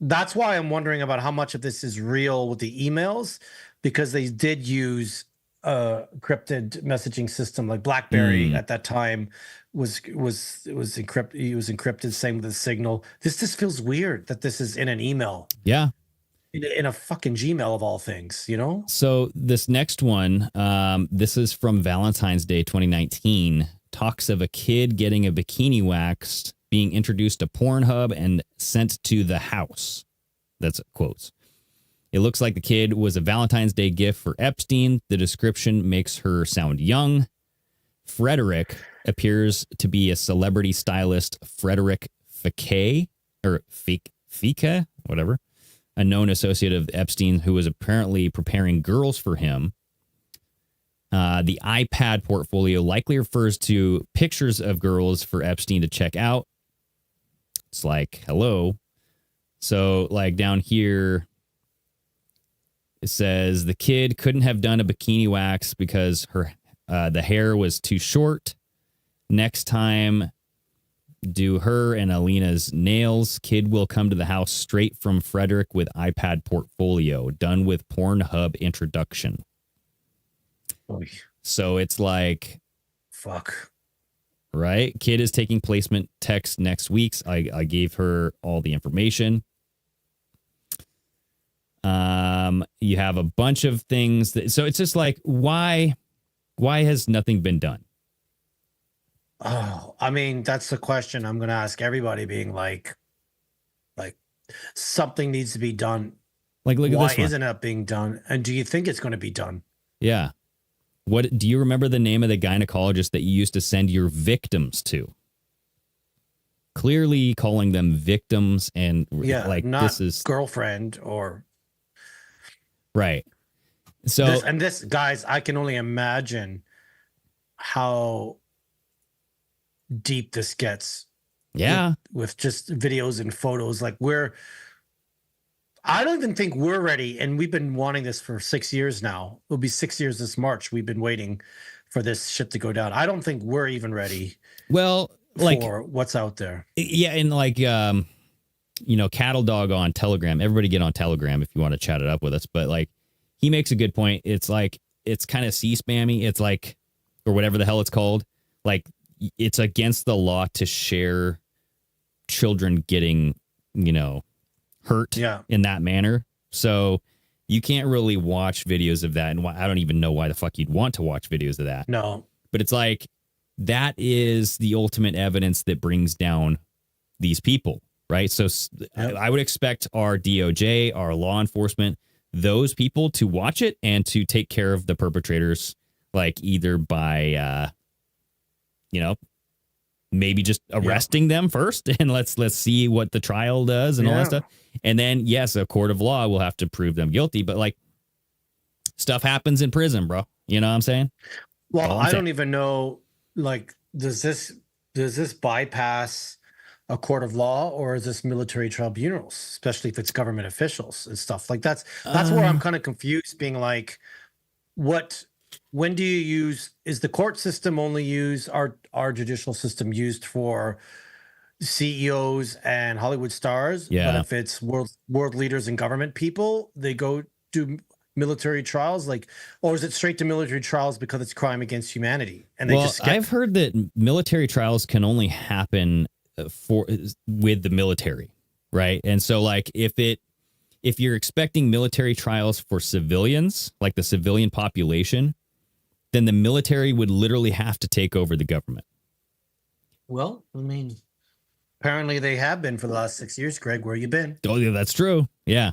S5: That's why I'm wondering about how much of this is real with the emails, because they did use encrypted messaging system like BlackBerry at that time was encrypted. It was encrypted. Same with the Signal. This just feels weird that this is in an email.
S4: Yeah,
S5: in a fucking Gmail of all things, you know.
S4: So this next one, this is from Valentine's Day 2019. Talks of a kid getting a bikini waxed, being introduced to Pornhub and sent to the house. That's quotes. It looks like the kid was a Valentine's Day gift for Epstein. The description makes her sound young. Frederick appears to be a celebrity stylist, Frederick Fike, whatever, a known associate of Epstein who was apparently preparing girls for him. The iPad portfolio likely refers to pictures of girls for Epstein to check out. It's like, hello. So, like down here, it says the kid couldn't have done a bikini wax because the hair was too short. Next time, do her and Alina's nails. Kid will come to the house straight from Frederick with iPad portfolio, done with Pornhub introduction.
S5: Oy.
S4: So it's like,
S5: fuck.
S4: Right? Kid is taking placement text next week. I gave her all the information. You have a bunch of things so it's just like, why has nothing been done?
S5: Oh, I mean, that's the question I'm going to ask everybody, being like something needs to be done.
S4: Like, look at this one.
S5: Why isn't it being done? And do you think it's going to be done?
S4: Yeah. What do you remember the name of the gynecologist that you used to send your victims to? Clearly calling them victims, and like
S5: not
S4: this is
S5: girlfriend or
S4: right. So
S5: this guys, I can only imagine how deep this gets
S4: Yeah.
S5: With just videos and photos. Like I don't even think we're ready. And we've been wanting this for 6 years now. It'll be 6 years this March. We've been waiting for this shit to go down. I don't think we're even ready.
S4: Well, like
S5: for what's out there.
S4: Yeah. And like, Cattle Dog on Telegram, everybody get on Telegram if you want to chat it up with us. But like, he makes a good point. It's like, it's kind of C-spammy. It's like, or whatever the hell it's called. Like, it's against the law to share children getting, hurt in that manner. So you can't really watch videos of that. And I don't even know why the fuck you'd want to watch videos of that.
S5: No.
S4: But it's like, that is the ultimate evidence that brings down these people, right? So I would expect our DOJ, our law enforcement, those people to watch it and to take care of the perpetrators, like either by, maybe just arresting them first and let's see what the trial does and all that stuff. And then, yes, a court of law will have to prove them guilty. But like, stuff happens in prison, bro. You know what I'm saying?
S5: Well, I don't even know. Like, does this bypass a court of law, or is this military tribunals, especially if it's government officials and stuff like that's where I'm kind of confused, being like, when do you use, is the court system only used, our judicial system used for CEOs and Hollywood stars?
S4: Yeah.
S5: But if it's world leaders and government people, they go do military trials, like, or is it straight to military trials because it's crime against humanity? And they just
S4: I've heard that military trials can only happen with the military, right? And so like, if you're expecting military trials for civilians, like the civilian population, then the military would literally have to take over the government.
S5: Well, I mean, apparently they have been for the last 6 years. Greg, where you been?
S4: Oh, yeah, that's true. Yeah.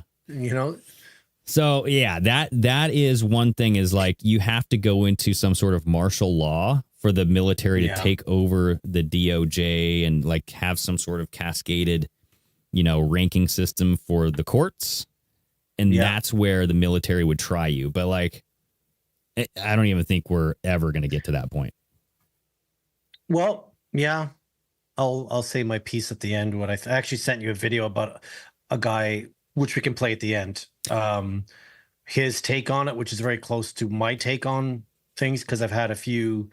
S4: So yeah, that is one thing, is like, you have to go into some sort of martial law for the military to take over the DOJ and like have some sort of cascaded, ranking system for the courts. And that's where the military would try you. But like, I don't even think we're ever going to get to that point.
S5: Well, yeah, I'll say my piece at the end. What I actually sent you a video about a guy, which we can play at the end. His take on it, which is very close to my take on things, because I've had a few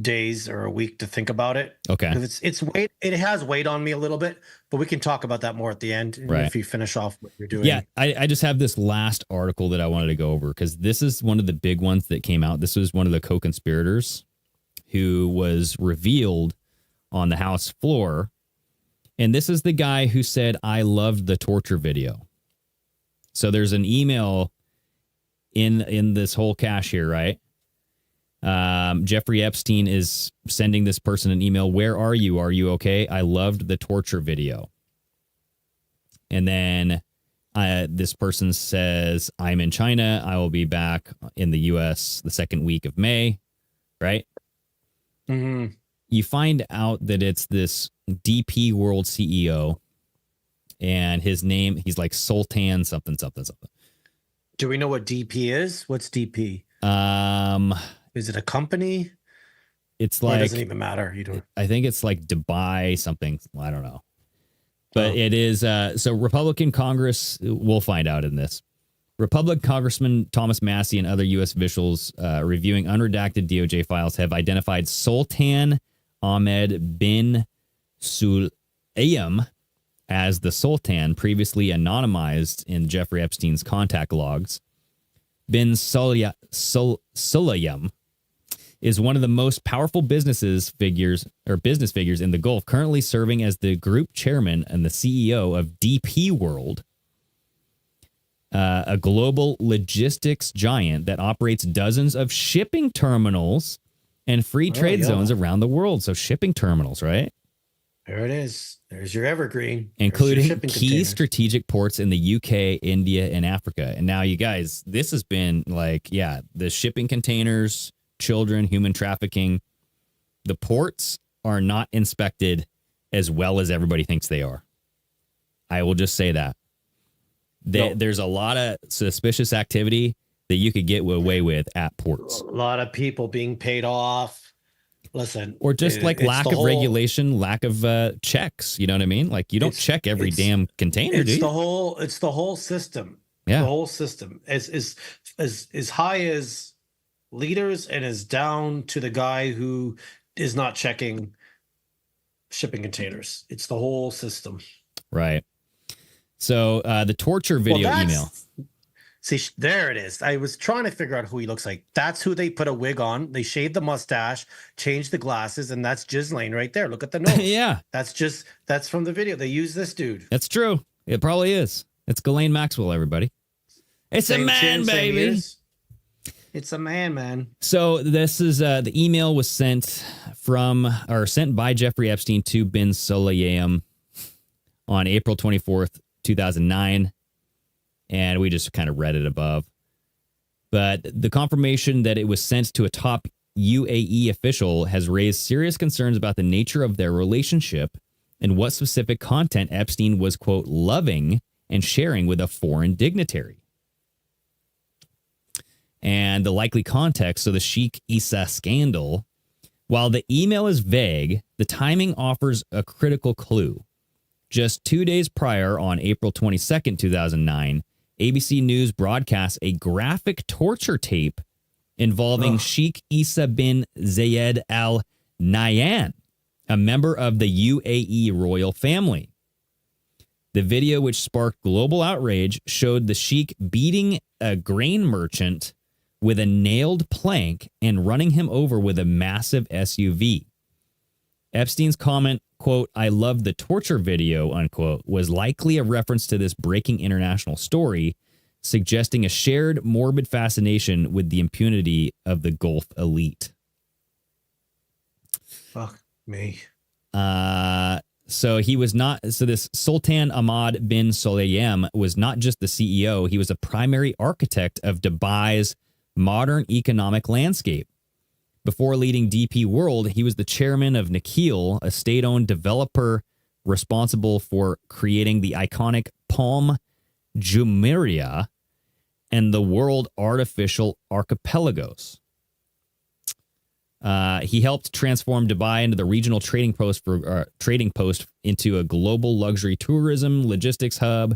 S5: days or a week to think about it.
S4: Okay.
S5: Because it has weighed on me a little bit, but we can talk about that more at the end.
S4: Right.
S5: If you finish off what you're doing.
S4: Yeah, I just have this last article that I wanted to go over, because this is one of the big ones that came out. This was one of the co-conspirators who was revealed on the House floor. And this is the guy who said, I loved the torture video. So there's an email in this whole cache here, right? Jeffrey Epstein is sending this person an email. Where are you? Are you okay? I loved the torture video. And then this person says, I'm in China. I will be back in the U.S. the second week of May. Right?
S5: Mm-hmm.
S4: You find out that it's this DP World CEO, and his name, he's like Sultan something.
S5: Do we know what DP is? What's DP? Is it a company?
S4: It's
S5: or
S4: like,
S5: it doesn't even matter. You don't.
S4: I think it's like Dubai something. I don't know. But it is. So Republican Congress, we'll find out in this. Republican Congressman Thomas Massey and other U.S. officials reviewing unredacted DOJ files have identified Sultan Ahmed bin Sulayem as the Sultan, previously anonymized in Jeffrey Epstein's contact logs. Bin Sulayem is one of the most powerful business figures in the Gulf, currently serving as the group chairman and the CEO of DP World, a global logistics giant that operates dozens of shipping terminals and free trade zones around the world. So shipping terminals, right?
S5: There it is. There's your evergreen.
S4: Including key strategic ports in the UK, India, and Africa. And now, you guys, this has been like, the shipping containers, children, human trafficking. The ports are not inspected as well as everybody thinks they are. I will just say that. There's a lot of suspicious activity that you could get away with at ports.
S5: A lot of people being paid off. Listen,
S4: or just like
S5: it's
S4: lack
S5: the
S4: of
S5: whole-
S4: regulation, lack of checks. You know what I mean? Like you don't check every damn container, do
S5: It's
S4: you?
S5: the whole system.
S4: Yeah.
S5: The whole system is as high as leaders and as down to the guy who is not checking shipping containers. It's the whole system.
S4: Right. So the torture video email.
S5: See, there it is. I was trying to figure out who he looks like. That's who they put a wig on. They shaved the mustache, changed the glasses, and that's Ghislaine right there. Look at the nose.
S4: Yeah.
S5: That's from the video. They use this dude.
S4: That's true. It probably is. It's Ghislaine Maxwell, everybody. It's
S5: Same
S4: a man,
S5: chin, same
S4: baby.
S5: ears. It's a man.
S4: So this is the email was sent by Jeffrey Epstein to bin Sulayem on April 24th, 2009. And we just kind of read it above. But the confirmation that it was sent to a top UAE official has raised serious concerns about the nature of their relationship and what specific content Epstein was, quote, loving and sharing with a foreign dignitary. And the likely context of the Sheikh Issa scandal. While the email is vague, the timing offers a critical clue. Just 2 days prior, on April 22nd, 2009, ABC News broadcasts a graphic torture tape involving Sheikh Issa bin Zayed Al Nahyan, a member of the UAE royal family. The video, which sparked global outrage, showed the Sheikh beating a grain merchant with a nailed plank and running him over with a massive SUV. Epstein's comment, quote, "I love the torture video," unquote, was likely a reference to this breaking international story, suggesting a shared morbid fascination with the impunity of the Gulf elite.
S5: Fuck me.
S4: So this Sultan Ahmad bin Sulayem was not just the CEO, he was a primary architect of Dubai's modern economic landscape. Before leading DP World, he was the chairman of Nakheel, a state-owned developer responsible for creating the iconic Palm Jumeirah and the World Artificial Archipelagos. He helped transform Dubai into the regional trading post into a global luxury tourism logistics hub.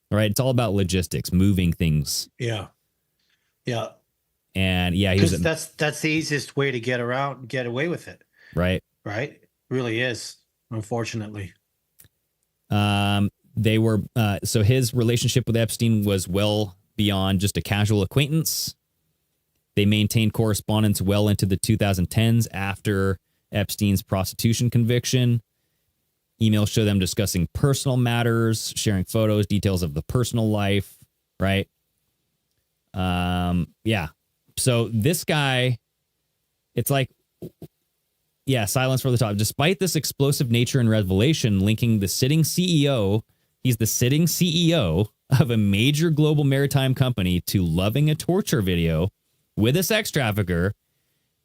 S4: Right, it's all about logistics, moving things.
S5: Yeah.
S4: And yeah, he was
S5: that's the easiest way to get away with it.
S4: Right.
S5: Really is, unfortunately.
S4: They were so his relationship with Epstein was well beyond just a casual acquaintance. They maintained correspondence well into the 2010s after Epstein's prostitution conviction. Emails show them discussing personal matters, sharing photos, details of the personal life, right? Yeah. So this guy, it's like, yeah, silence for the top. Despite this explosive nature and revelation linking the sitting CEO, he's the sitting CEO of a major global maritime company, to loving a torture video with a sex trafficker,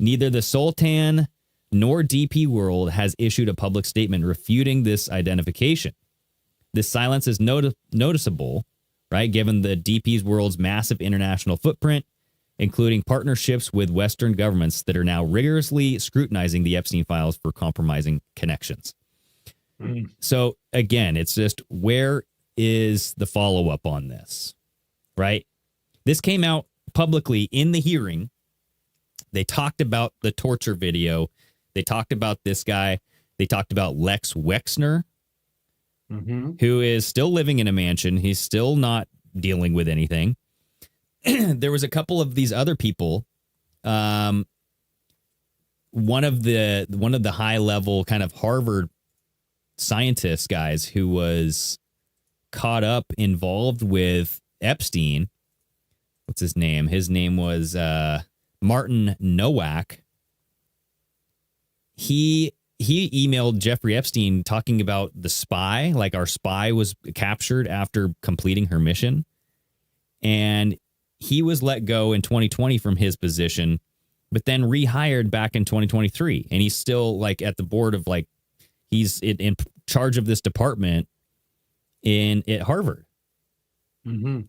S4: neither the Sultan nor DP World has issued a public statement refuting this identification. This silence is noticeable, right, given the DP's World's massive international footprint, including partnerships with Western governments that are now rigorously scrutinizing the Epstein files for compromising connections. So again, it's just, where is the follow-up on this, right? This came out publicly in the hearing. They talked about the torture video. They talked about this guy. They talked about Lex Wexner, who is still living in a mansion. He's still not dealing with anything. There was a couple of these other people. One of the high level kind of Harvard scientist guys who was caught up, involved with Epstein. What's his name? His name was Martin Nowak. He emailed Jeffrey Epstein talking about the spy, like our spy was captured after completing her mission. And he was let go in 2020 from his position, but then rehired back in 2023. And he's still like at the board of, like, he's in charge of this department at Harvard. And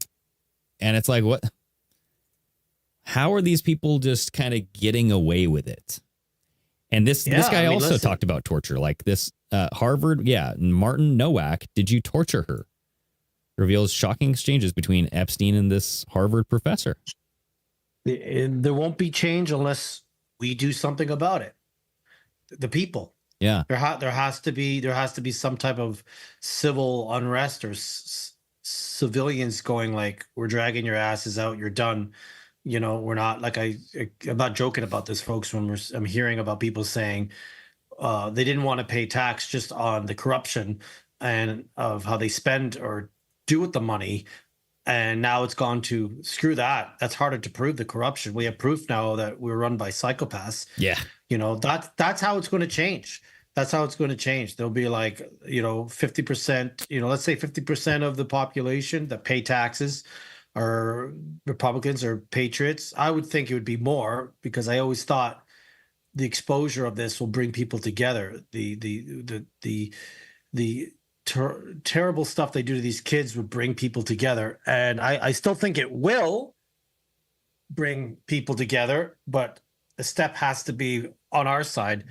S4: it's like, what? How are these people just kind of getting away with it? And this guy also
S5: listen.
S4: talked about torture, like this Harvard. Yeah, Martin Nowak. Did you torture her? Reveals shocking exchanges between Epstein and this Harvard professor.
S5: There won't be change unless we do something about it. The people.
S4: Yeah.
S5: There has to be some type of civil unrest or civilians going like, we're dragging your asses out. You're done. You know, we're not like I'm not joking about this, folks. When I'm hearing about people saying they didn't want to pay tax just on the corruption and of how they spend or do with the money. And now it's gone to screw that. That's harder to prove, the corruption. We have proof now that we're run by psychopaths.
S4: Yeah.
S5: You know, that's how it's going to change. That's how it's going to change. There'll be like, 50%, let's say 50% of the population that pay taxes are Republicans or patriots. I would think it would be more, because I always thought the exposure of this will bring people together. The terrible stuff they do to these kids would bring people together. And I still think it will bring people together, but a step has to be on our side,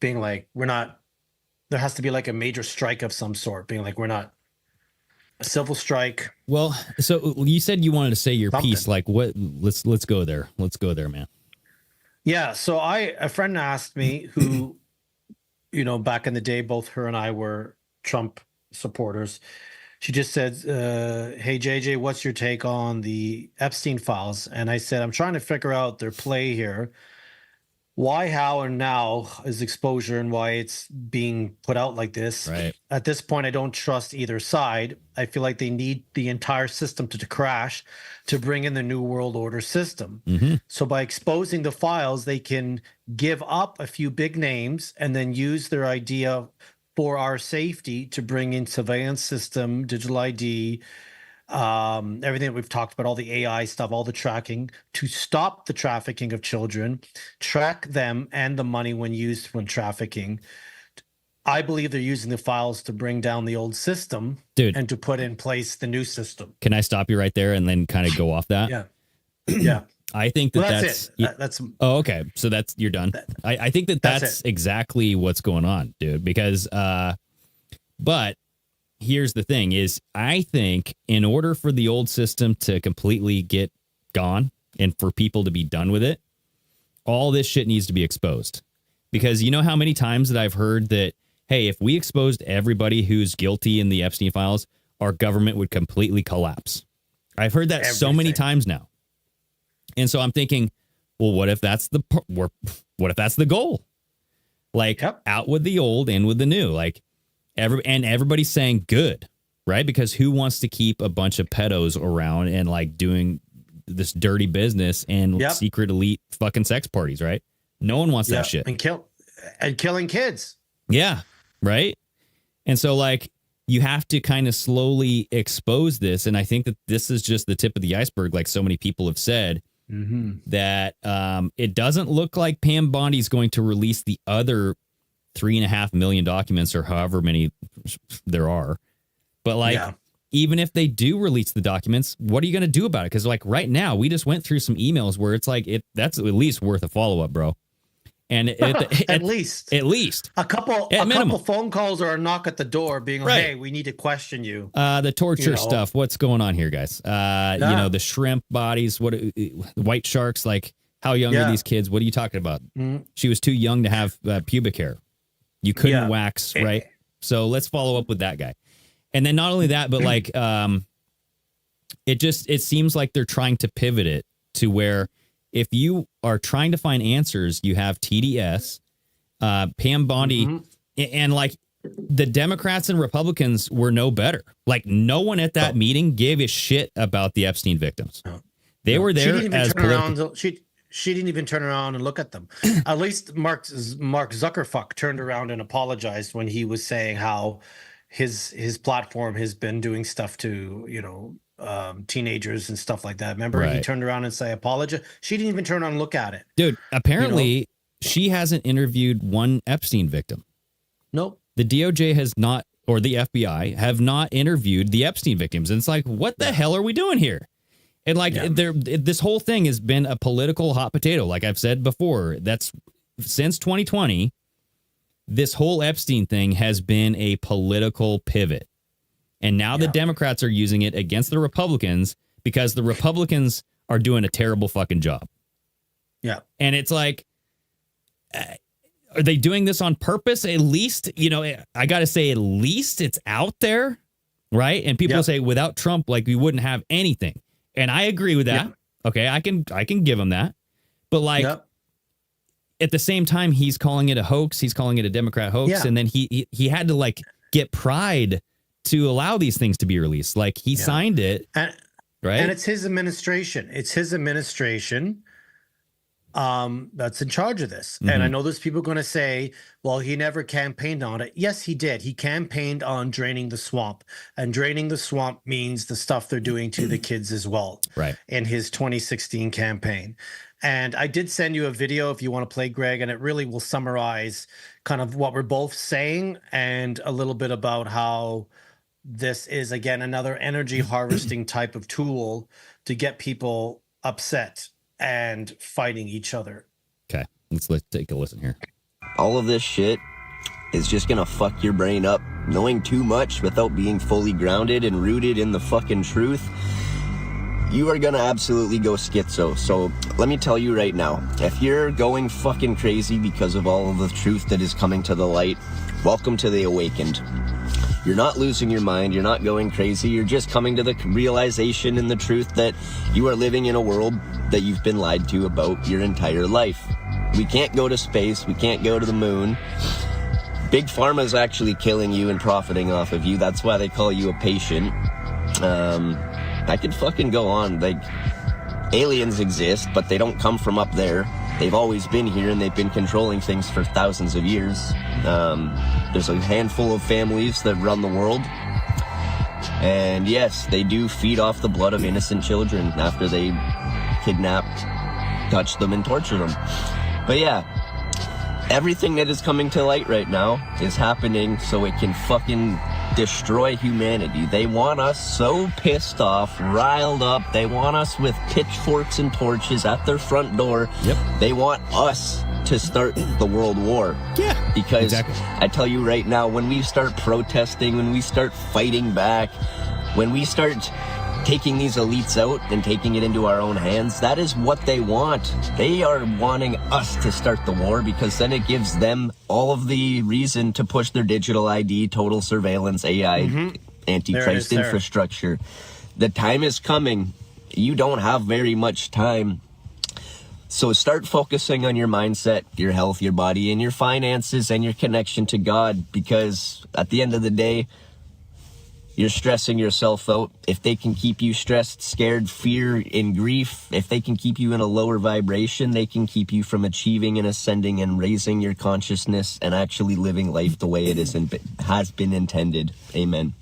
S5: being like, there has to be like a major strike of some sort, being like, we're not a civil strike.
S4: Well, so you said you wanted to say your piece, like what, let's go there. Let's go there, man.
S5: Yeah. So a friend asked me who, back in the day, both her and I were Trump supporters. She just said, hey, JJ, what's your take on the Epstein files? And I said, I'm trying to figure out their play here. Why, how, and now is exposure, and why it's being put out like this.
S4: Right.
S5: At this point, I don't trust either side. I feel like they need the entire system to crash to bring in the new world order system.
S4: Mm-hmm.
S5: So by exposing the files, they can give up a few big names and then use their idea for our safety to bring in surveillance system, digital ID, everything that we've talked about, all the AI stuff, all the tracking, to stop the trafficking of children, track them and the money when used when trafficking. I believe they're using the files to bring down the old system,
S4: dude,
S5: and to put in place the new system.
S4: Can I stop you right there and then kind of go off that?
S5: Yeah. Yeah.
S4: I think that's
S5: it. That's
S4: oh, okay. So you're done. I think that's exactly what's going on, dude, because but here's the thing is, I think in order for the old system to completely get gone and for people to be done with it, all this shit needs to be exposed. Because you know how many times that I've heard that, hey, if we exposed everybody who's guilty in the Epstein files, our government would completely collapse. I've heard that so many times now. And so I'm thinking, well, what if that's the goal? Like, out with the old, in with the new. Like, everybody's saying good, right? Because who wants to keep a bunch of pedos around and like doing this dirty business and secret elite fucking sex parties, right? No one wants that shit.
S5: And killing kids.
S4: Yeah, right? And so like you have to kind of slowly expose this, and I think that this is just the tip of the iceberg, like so many people have said. That it doesn't look like Pam Bondi's going to release the other 3.5 million documents or however many there are. But like, even if they do release the documents, what are you going to do about it? Because like right now, we just went through some emails where it's like, that's at least worth a follow-up, bro. And
S5: at least a couple phone calls or a knock at the door being like, hey, we need to question you.
S4: The torture stuff. What's going on here, guys? The shrimp bodies, white sharks, like how young are these kids? What are you talking about? She was too young to have pubic hair. You couldn't wax, right? So let's follow up with that guy. And then not only that, but like, it seems like they're trying to pivot it to where if you are trying to find answers, you have TDS, Pam Bondi, and like the Democrats and Republicans were no better. Like no one at that meeting gave a shit about the Epstein victims. They were there as political.
S5: She didn't even turn around and look at them. At least Mark Zuckerfuck turned around and apologized when he was saying how his platform has been doing stuff to, teenagers and stuff like that. Remember, he turned around and say apologize. She didn't even turn around and look at it.
S4: Dude, apparently she hasn't interviewed one Epstein victim.
S5: Nope.
S4: The DOJ has not, or the FBI have not interviewed the Epstein victims. And it's like, what the hell are we doing here? And like this whole thing has been a political hot potato. Like I've said before, that's since 2020, this whole Epstein thing has been a political pivot. And now the Democrats are using it against the Republicans because the Republicans are doing a terrible fucking job.
S5: Yeah.
S4: And it's like, are they doing this on purpose? At least, I got to say, at least it's out there, right? And people say without Trump, like we wouldn't have anything. And I agree with that. Okay, I can give him that. But like at the same time, he's calling it a hoax. He's calling it a Democrat hoax.
S5: Yeah.
S4: And then he had to like get pride to allow these things to be released. Like he signed it. Right.
S5: And it's his administration. It's his administration that's in charge of this. And I know there's people going to say, well, he never campaigned on it. Yes, he did. He campaigned on draining the swamp. And draining the swamp means the stuff they're doing to the kids as well.
S4: Right.
S5: In his 2016 campaign. And I did send you a video if you want to play, Greg, and it really will summarize kind of what we're both saying and a little bit about how this is, again, another energy harvesting type of tool to get people upset and fighting each other.
S4: Okay, let's take a listen here.
S12: All of this shit is just gonna fuck your brain up. Knowing too much without being fully grounded and rooted in the fucking truth, you are gonna absolutely go schizo. So let me tell you right now, if you're going fucking crazy because of all of the truth that is coming to the light, welcome to the awakened. You're not losing your mind. You're not going crazy. You're just coming to the realization and the truth that you are living in a world that you've been lied to about your entire life. We can't go to space. We can't go to the moon. Big Pharma is actually killing you and profiting off of you. That's why they call you a patient. I could fucking go on. Like, aliens exist, but they don't come from up there. They've always been here, and they've been controlling things for thousands of years. There's a handful of families that run the world. And yes, they do feed off the blood of innocent children after they kidnap, touch them, and torture them. But yeah, everything that is coming to light right now is happening so it can fucking destroy humanity. They want us so pissed off, riled up. They want us with pitchforks and torches at their front door.
S4: Yep.
S12: They want us to start the world war.
S4: Yeah.
S12: Because I tell you right now, when we start protesting, when we start fighting back, when we start taking these elites out and taking it into our own hands, that is what they want. They are wanting us to start the war because then it gives them all of the reason to push their digital ID, total surveillance, AI, Antichrist infrastructure. The time is coming. You don't have very much time. So start focusing on your mindset, your health, your body, and your finances, and your connection to God, because at the end of the day, you're stressing yourself out. If they can keep you stressed, scared, fear, and grief, if they can keep you in a lower vibration, they can keep you from achieving and ascending and raising your consciousness and actually living life the way it is and has been intended. Amen.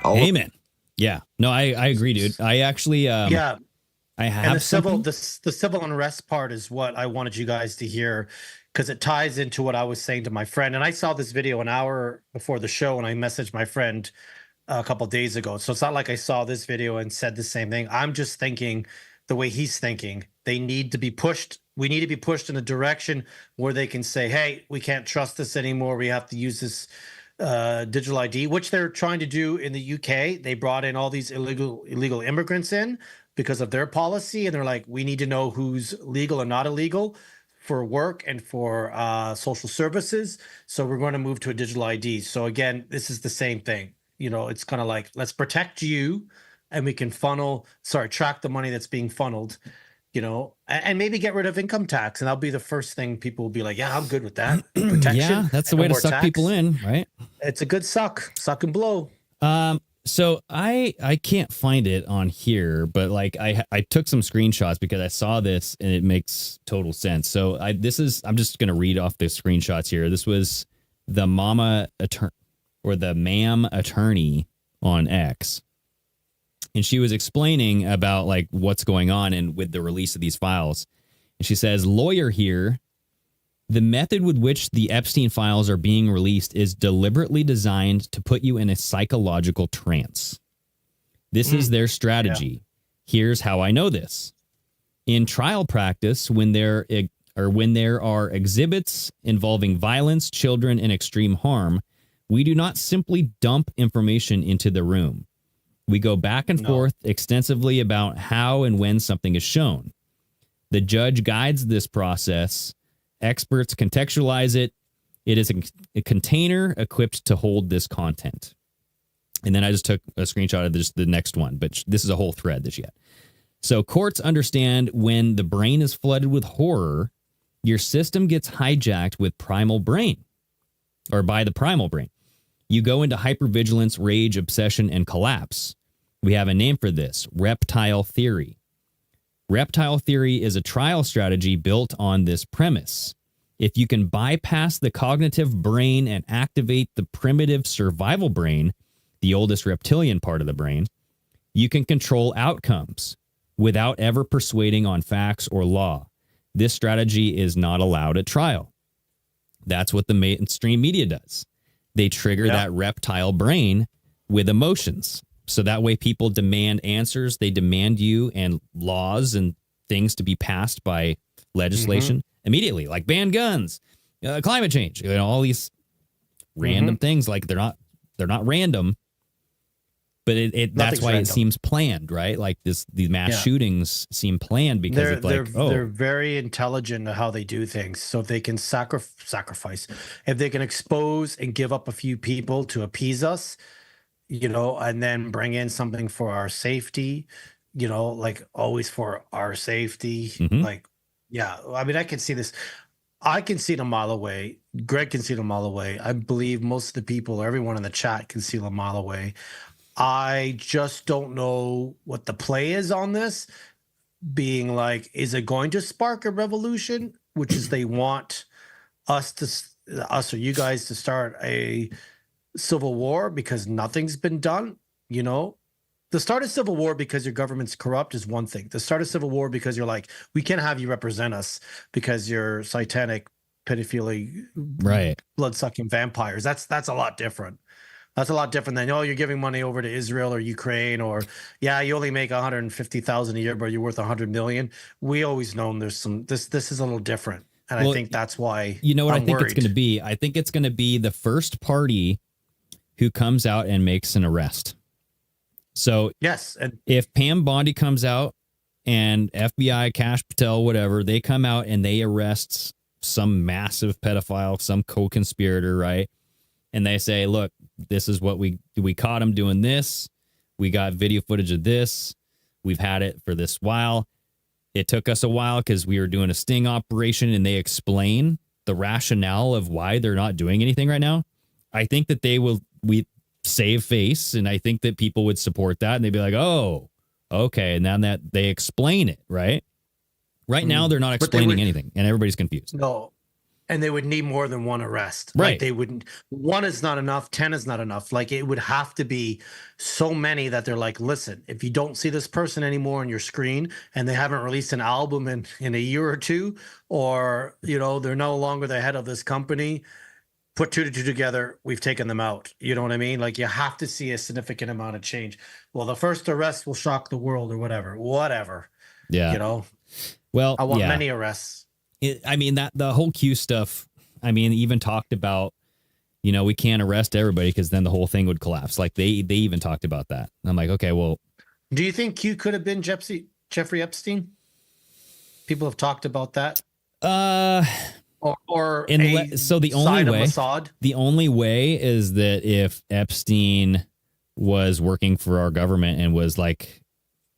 S4: Amen. Yeah. No, I agree, dude. I actually I have
S5: and the civil unrest part is what I wanted you guys to hear, because it ties into what I was saying to my friend. And I saw this video an hour before the show, and I messaged my friend a couple of days ago. So it's not like I saw this video and said the same thing. I'm just thinking the way he's thinking. They need to be pushed. We need to be pushed in a direction where they can say, hey, we can't trust this anymore. We have to use this digital ID, which they're trying to do in the UK. They brought in all these illegal immigrants in because of their policy. And they're like, we need to know who's legal and not illegal for work and for social services. So we're going to move to a digital ID. So again, this is the same thing. You know, it's kind of like, let's protect you and we can track the money that's being funneled, you know, and maybe get rid of income tax. And that'll be the first thing people will be like, yeah, I'm good with that. Protection.
S4: Yeah, that's the way to suck people in, right?
S5: It's a good suck and blow.
S4: So I can't find it on here, but like I took some screenshots because I saw this and it makes total sense. So I'm just going to read off the screenshots here. This was the ma'am attorney on X. And she was explaining about like what's going on and with the release of these files. And she says, lawyer here, the method with which the Epstein files are being released is deliberately designed to put you in a psychological trance. This is their strategy. Yeah. Here's how I know this. In trial practice, when there or when there are exhibits involving violence, children, and extreme harm, we do not simply dump information into the room. We go back and forth extensively about how and when something is shown. The judge guides this process. Experts contextualize it. It is a container equipped to hold this content. And then I just took a screenshot of the next one, but this is a whole thread that she had. So courts understand when the brain is flooded with horror, your system gets hijacked with primal brain, or by the primal brain. You go into hypervigilance, rage, obsession, and collapse. We have a name for this, reptile theory. Reptile theory is a trial strategy built on this premise. If you can bypass the cognitive brain and activate the primitive survival brain, the oldest reptilian part of the brain, you can control outcomes without ever persuading on facts or law. This strategy is not allowed at trial. That's what the mainstream media does. They trigger that reptile brain with emotions. So that way people demand answers. They demand you and laws and things to be passed by legislation immediately, like ban guns, climate change, all these random things. Like they're not random, but that's why random. It seems planned, right? Like these mass shootings seem planned because
S5: they're very intelligent at how they do things. So if they can sacrifice, if they can expose and give up a few people to appease us, and then bring in something for our safety, like always for our safety. I mean, I can see this. I can see it a mile away. Greg can see it a mile away. I believe most of the people, everyone in the chat can see it a mile away. I just don't know what the play is on this, being like, is it going to spark a revolution, which is they want us or you guys to start a civil war because nothing's been done. The start of civil war because your government's corrupt is one thing. The start of civil war because you're like, we can't have you represent us because you're satanic, pedophilia, blood-sucking vampires. That's a lot different. That's a lot different than, you're giving money over to Israel or Ukraine, or you only make 150,000 a year, but you're worth 100 million. We always known there's some this is a little different, and I think that's why.
S4: You know what
S5: I'm
S4: I think
S5: worried.
S4: it's going to be? I think it's going to be the first party who comes out and makes an arrest. So
S5: yes, and
S4: if Pam Bondi comes out and FBI, Kash Patel, whatever, they come out and they arrest some massive pedophile, some co-conspirator, right? And they say, look, this is what we caught him doing this. We got video footage of this. We've had it for this while. It took us a while because we were doing a sting operation, and they explain the rationale of why they're not doing anything right now. I think that we save face, and I think that people would support that, and they'd be like, oh, okay. And now that they explain it, right? Right now, they're not explaining anything, and everybody's confused.
S5: No. And they would need more than one arrest.
S4: Right.
S5: Like they wouldn't. One is not enough. 10 is not enough. Like it would have to be so many that they're like, listen, if you don't see this person anymore on your screen and they haven't released an album in a year or two, or, they're no longer the head of this company, put two to two together, we've taken them out. You know what I mean? Like you have to see a significant amount of change. Well, the first arrest will shock the world or whatever.
S4: Yeah. Well,
S5: I want many arrests.
S4: That the whole Q stuff, even talked about, we can't arrest everybody because then the whole thing would collapse. Like they even talked about that. And I'm like, okay, well.
S5: Do you think Q could have been Jeffrey Epstein? People have talked about that.
S4: So the only way is that if Epstein was working for our government and was like,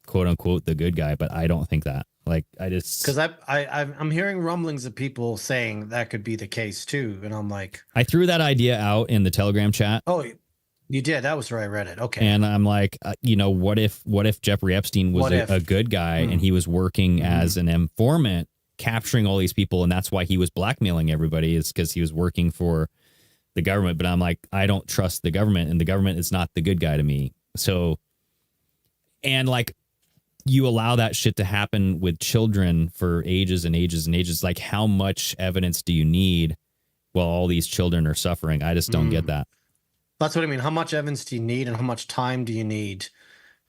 S4: quote unquote, the good guy, but I don't think that. Like because
S5: I'm hearing rumblings of people saying that could be the case too, and I'm like,
S4: I threw that idea out in the Telegram chat.
S5: Oh, you did? That was where I read it. Okay.
S4: And I'm like, what if Jeffrey Epstein was a good guy and he was working as an informant, capturing all these people, and that's why he was blackmailing everybody, is because he was working for the government. But I'm like, I don't trust the government, and the government is not the good guy to me. So, and like, you allow that shit to happen with children for ages and ages and ages. Like, how much evidence do you need while all these children are suffering? I just don't get that.
S5: That's what I mean. How much evidence do you need, and how much time do you need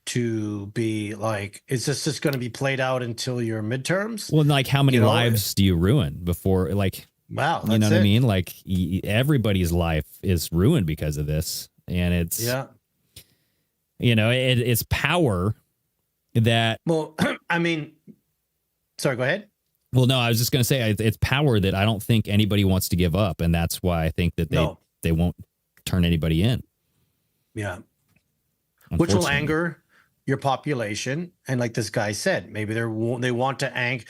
S5: to be like, is this just going to be played out until your midterms?
S4: Well, like how many
S5: You know,
S4: lives do you ruin before, like,
S5: Wow,
S4: you know
S5: that's
S4: what I
S5: it.
S4: mean? Like everybody's life is ruined because of this. And it's,
S5: Yeah.
S4: you know, it's power that,
S5: Well, I mean, sorry, go ahead.
S4: well, no, I was just going to say it's power that I don't think anybody wants to give up. And that's why I think that
S5: No.
S4: they won't turn anybody in.
S5: Yeah. Which will
S4: Unfortunately.
S5: anger your population. And like this guy said, maybe they want to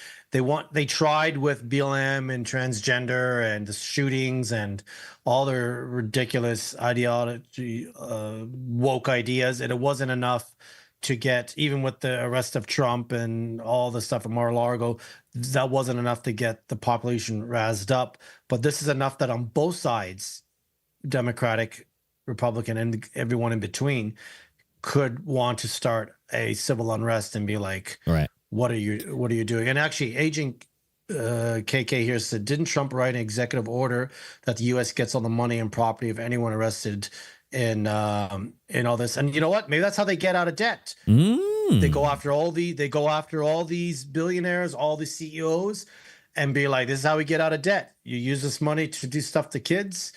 S5: they tried with BLM and transgender and the shootings and all their ridiculous ideology, woke ideas. And it wasn't enough to get, even with the arrest of Trump and all the stuff at Mar-a-Lago, that wasn't enough to get the population razzed up. But this is enough that on both sides, Democratic, Republican, and everyone in between, could want to start a civil unrest and be like,
S4: right,
S5: what are you doing? And actually, Agent KK here said, didn't Trump write an executive order that the U.S. gets all the money and property of anyone arrested in all this? And you know what? Maybe that's how they get out of debt. They go after all these billionaires, all the CEOs, and be like, this is how we get out of debt. You use this money to do stuff to kids.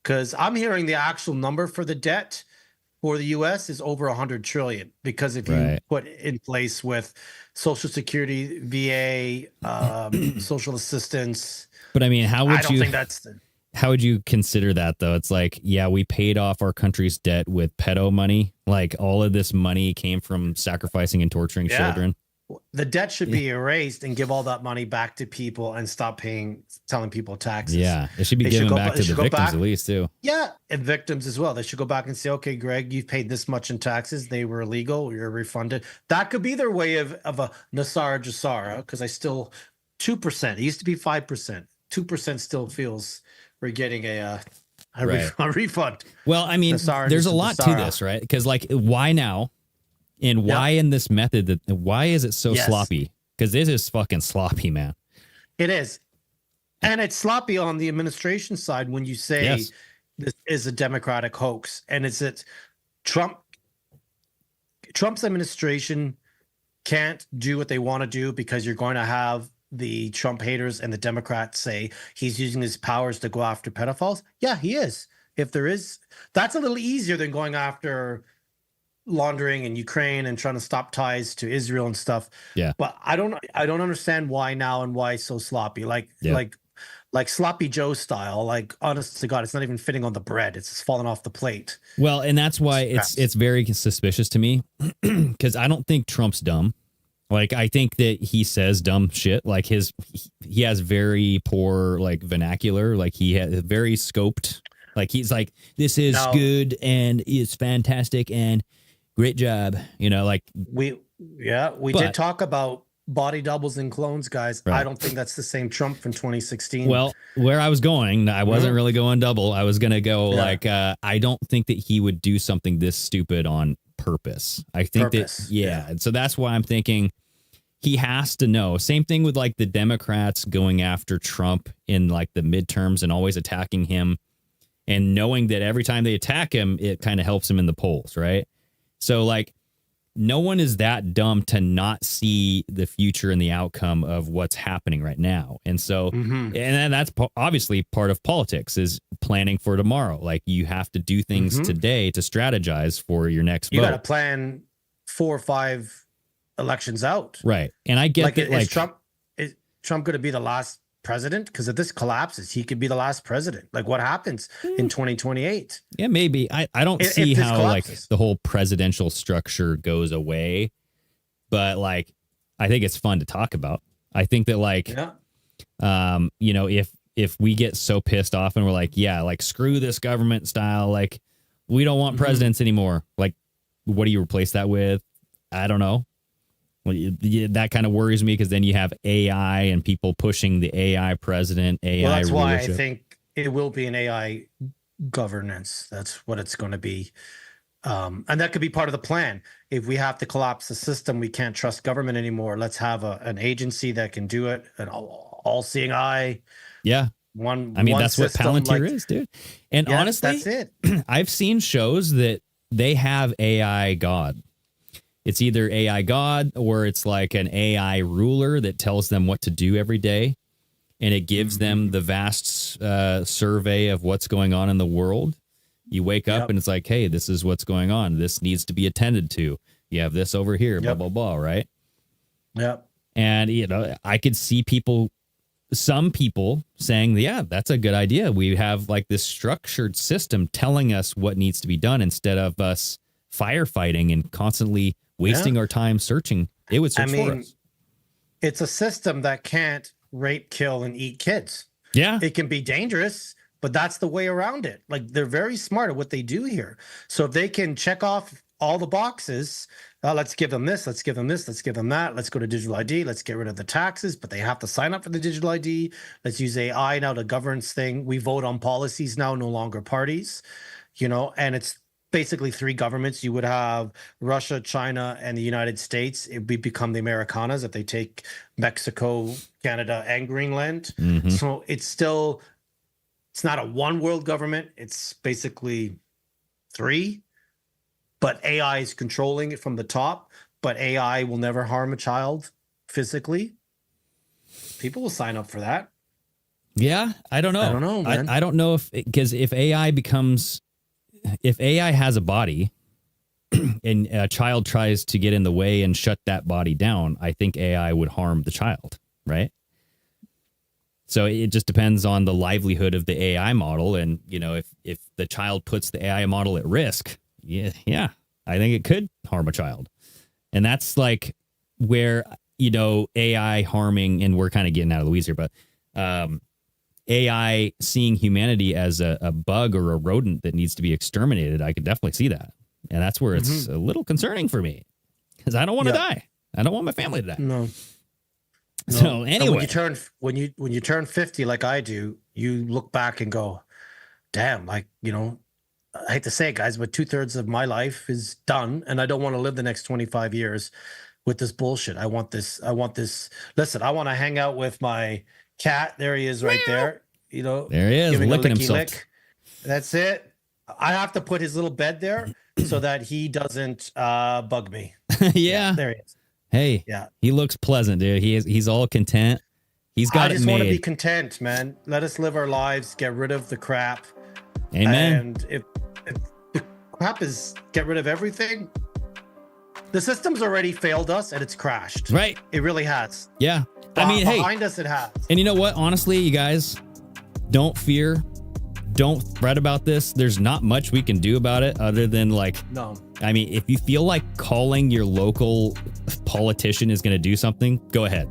S5: Because I'm hearing the actual number for the debt for the U.S. is over 100 trillion. Because if you put in place with Social Security, VA, social assistance,
S4: But I mean, how would
S5: I don't
S4: you
S5: think that's the,
S4: how would you consider that though? It's like, yeah, we paid off our country's debt with pedo money. Like all of this money came from sacrificing and torturing children.
S5: the debt should be erased and give all that money back to people and stop telling people taxes.
S4: Yeah, it should be
S5: They
S4: given
S5: go
S4: back to the
S5: go
S4: victims
S5: back-
S4: at least too.
S5: Yeah, and victims as well. They should go back and say, okay, Greg, you've paid this much in taxes. They were illegal. You're refunded. That could be their way of a Nassar Jassara, because I still 2%. It used to be 5%. 2% still feels we're getting a refund.
S4: Well, I mean,
S5: Nassar
S4: there's a
S5: and
S4: lot to
S5: Jassara.
S4: this, right? Because like, why now? And why in this method? Why is it so
S5: Yes.
S4: sloppy? Because this is fucking sloppy, man.
S5: It is. And it's sloppy on the administration side when you say
S4: Yes.
S5: this is a Democratic hoax. And it's that Trump's administration can't do what they want to do because you're going to have the Trump haters and the Democrats say he's using his powers to go after pedophiles. Yeah, he is. If there is, that's a little easier than going after laundering in Ukraine and trying to stop ties to Israel and stuff.
S4: Yeah.
S5: But I don't understand why now and why so sloppy. Like sloppy Joe style. Like, honest to God, it's not even fitting on the bread. It's just falling off the plate.
S4: Well, and that's why it's very suspicious to me because I don't think Trump's dumb. Like, I think that he says dumb shit. Like he has very poor like vernacular. Like he has very scoped. Like he's like, this is good and it's fantastic and great job. You know, like
S5: we did talk about body doubles and clones, guys.
S4: Right.
S5: I don't think that's the same Trump from 2016.
S4: Well, where I was going, I wasn't really going double. I was going to go like, I don't think that he would do something this stupid on purpose. I think And so that's why I'm thinking he has to know. Same thing with like the Democrats going after Trump in like the midterms and always attacking him and knowing that every time they attack him, it kind of helps him in the polls. Right. So like, no one is that dumb to not see the future and the outcome of what's happening right now. And so, and then that's obviously part of politics is planning for tomorrow. Like you have to do things today to strategize for your next
S5: You
S4: vote.
S5: got to plan 4 or 5 elections out.
S4: Right. And I get that.
S5: Is Trump going to be the last president? Because if this collapses, he could be the last president. Like what happens in 2028?
S4: Yeah, maybe. I don't
S5: If
S4: see
S5: this
S4: how
S5: collapses.
S4: like the whole presidential structure goes away, but like I think it's fun to talk about. I think that like, you know, if we get so pissed off and we're like, yeah, like screw this government style, like we don't want presidents anymore. Like, what do you replace that with? I don't know. Well, that kind of worries me because then you have AI and people pushing the AI president, AI
S5: Well, that's why I
S4: rulership.
S5: think it will be an AI governance. That's what it's going to be. And that could be part of the plan. If we have to collapse the system, we can't trust government anymore. Let's have an agency that can do it, an all-seeing eye.
S4: Yeah. That's what Palantir is, dude. And honestly,
S5: that's it.
S4: I've seen shows that they have AI God. It's either AI God or it's like an AI ruler that tells them what to do every day. And it gives them the vast survey of what's going on in the world. You wake up and it's like, hey, this is what's going on. This needs to be attended to. You have this over here, blah, blah, blah, right?
S5: Yep.
S4: And, you know, I could see some people saying, yeah, that's a good idea. We have like this structured system telling us what needs to be done instead of us firefighting and constantly wasting our time searching. It would search for us.
S5: It's a system that can't rape, kill, and eat kids.
S4: Yeah.
S5: It can be dangerous, but that's the way around it. Like, they're very smart at what they do here. So if they can check off all the boxes, let's give them this, let's give them this, let's give them that, let's go to digital ID, let's get rid of the taxes, but they have to sign up for the digital ID. Let's use AI now to governance thing. We vote on policies now, no longer parties, you know, and it's basically three governments. You would have Russia, China, and the United States. It would become the Americanas if they take Mexico, Canada, and Greenland. So it's not a one world government. It's basically three, but AI is controlling it from the top. But AI will never harm a child physically. People will sign up for that.
S4: Yeah, I don't know.
S5: I don't know, man.
S4: I don't know because if AI has a body and a child tries to get in the way and shut that body down, I think AI would harm the child, right? So it just depends on the livelihood of the AI model. And, you know, if the child puts the AI model at risk, yeah, I think it could harm a child. And that's like where, you know, AI harming, and we're kind of getting out of the weeds here, but AI seeing humanity as a bug or a rodent that needs to be exterminated, I could definitely see that. And that's where it's a little concerning for me, because I don't want to die. I don't want my family to die.
S5: No.
S4: So anyway,
S5: when you turn 50, like I do, you look back and go, damn, like, you know, I hate to say it, guys, but 2/3 of my life is done, and I don't want to live the next 25 years with this bullshit. I want this. Listen, I want to hang out with my cat. There he is right there. You know,
S4: there he is, licking himself.
S5: That's it. I have to put his little bed there so that he doesn't bug me.
S4: Yeah.
S5: There he is.
S4: Hey, he looks pleasant, dude. He's all content. He's got it made. I just want
S5: to be content, man. Let us live our lives. Get rid of the crap.
S4: Amen.
S5: And if the crap is get rid of everything, the system's already failed us and it's crashed.
S4: Right.
S5: It really has.
S4: Yeah. I mean,
S5: behind us, it has.
S4: And you know what? Honestly, you guys, don't fear. Don't fret about this. There's not much we can do about it other than
S5: no.
S4: I mean, if you feel like calling your local politician is going to do something, go ahead.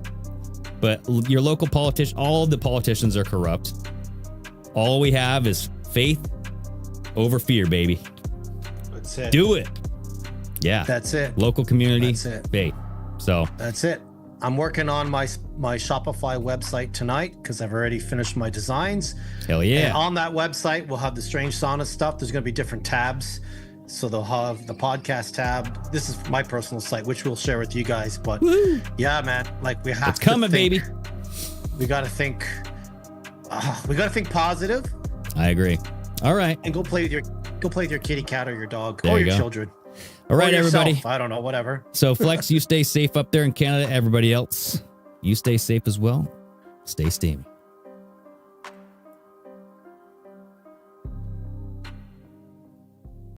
S4: But your local politician, all of the politicians are corrupt. All we have is faith over fear, baby.
S5: That's it.
S4: Do it. Yeah.
S5: That's it.
S4: Local community,
S5: That's it.
S4: faith. So
S5: that's it. I'm working on my Shopify website tonight because I've already finished my designs.
S4: Hell yeah.
S5: And on that website, we'll have the Strange Sauna stuff. There's going to be different tabs. So they'll have the podcast tab. This is my personal site, which we'll share with you guys. But yeah, man, like we have
S4: it's coming, baby.
S5: We got to think. We got to think positive.
S4: I agree. All right.
S5: And go play with your kitty cat or your dog
S4: there
S5: or
S4: you
S5: your
S4: go.
S5: children.
S4: All right, everybody.
S5: I don't know, whatever.
S4: So Flex, you stay safe up there in Canada. Everybody else, you stay safe as well. Stay steamy.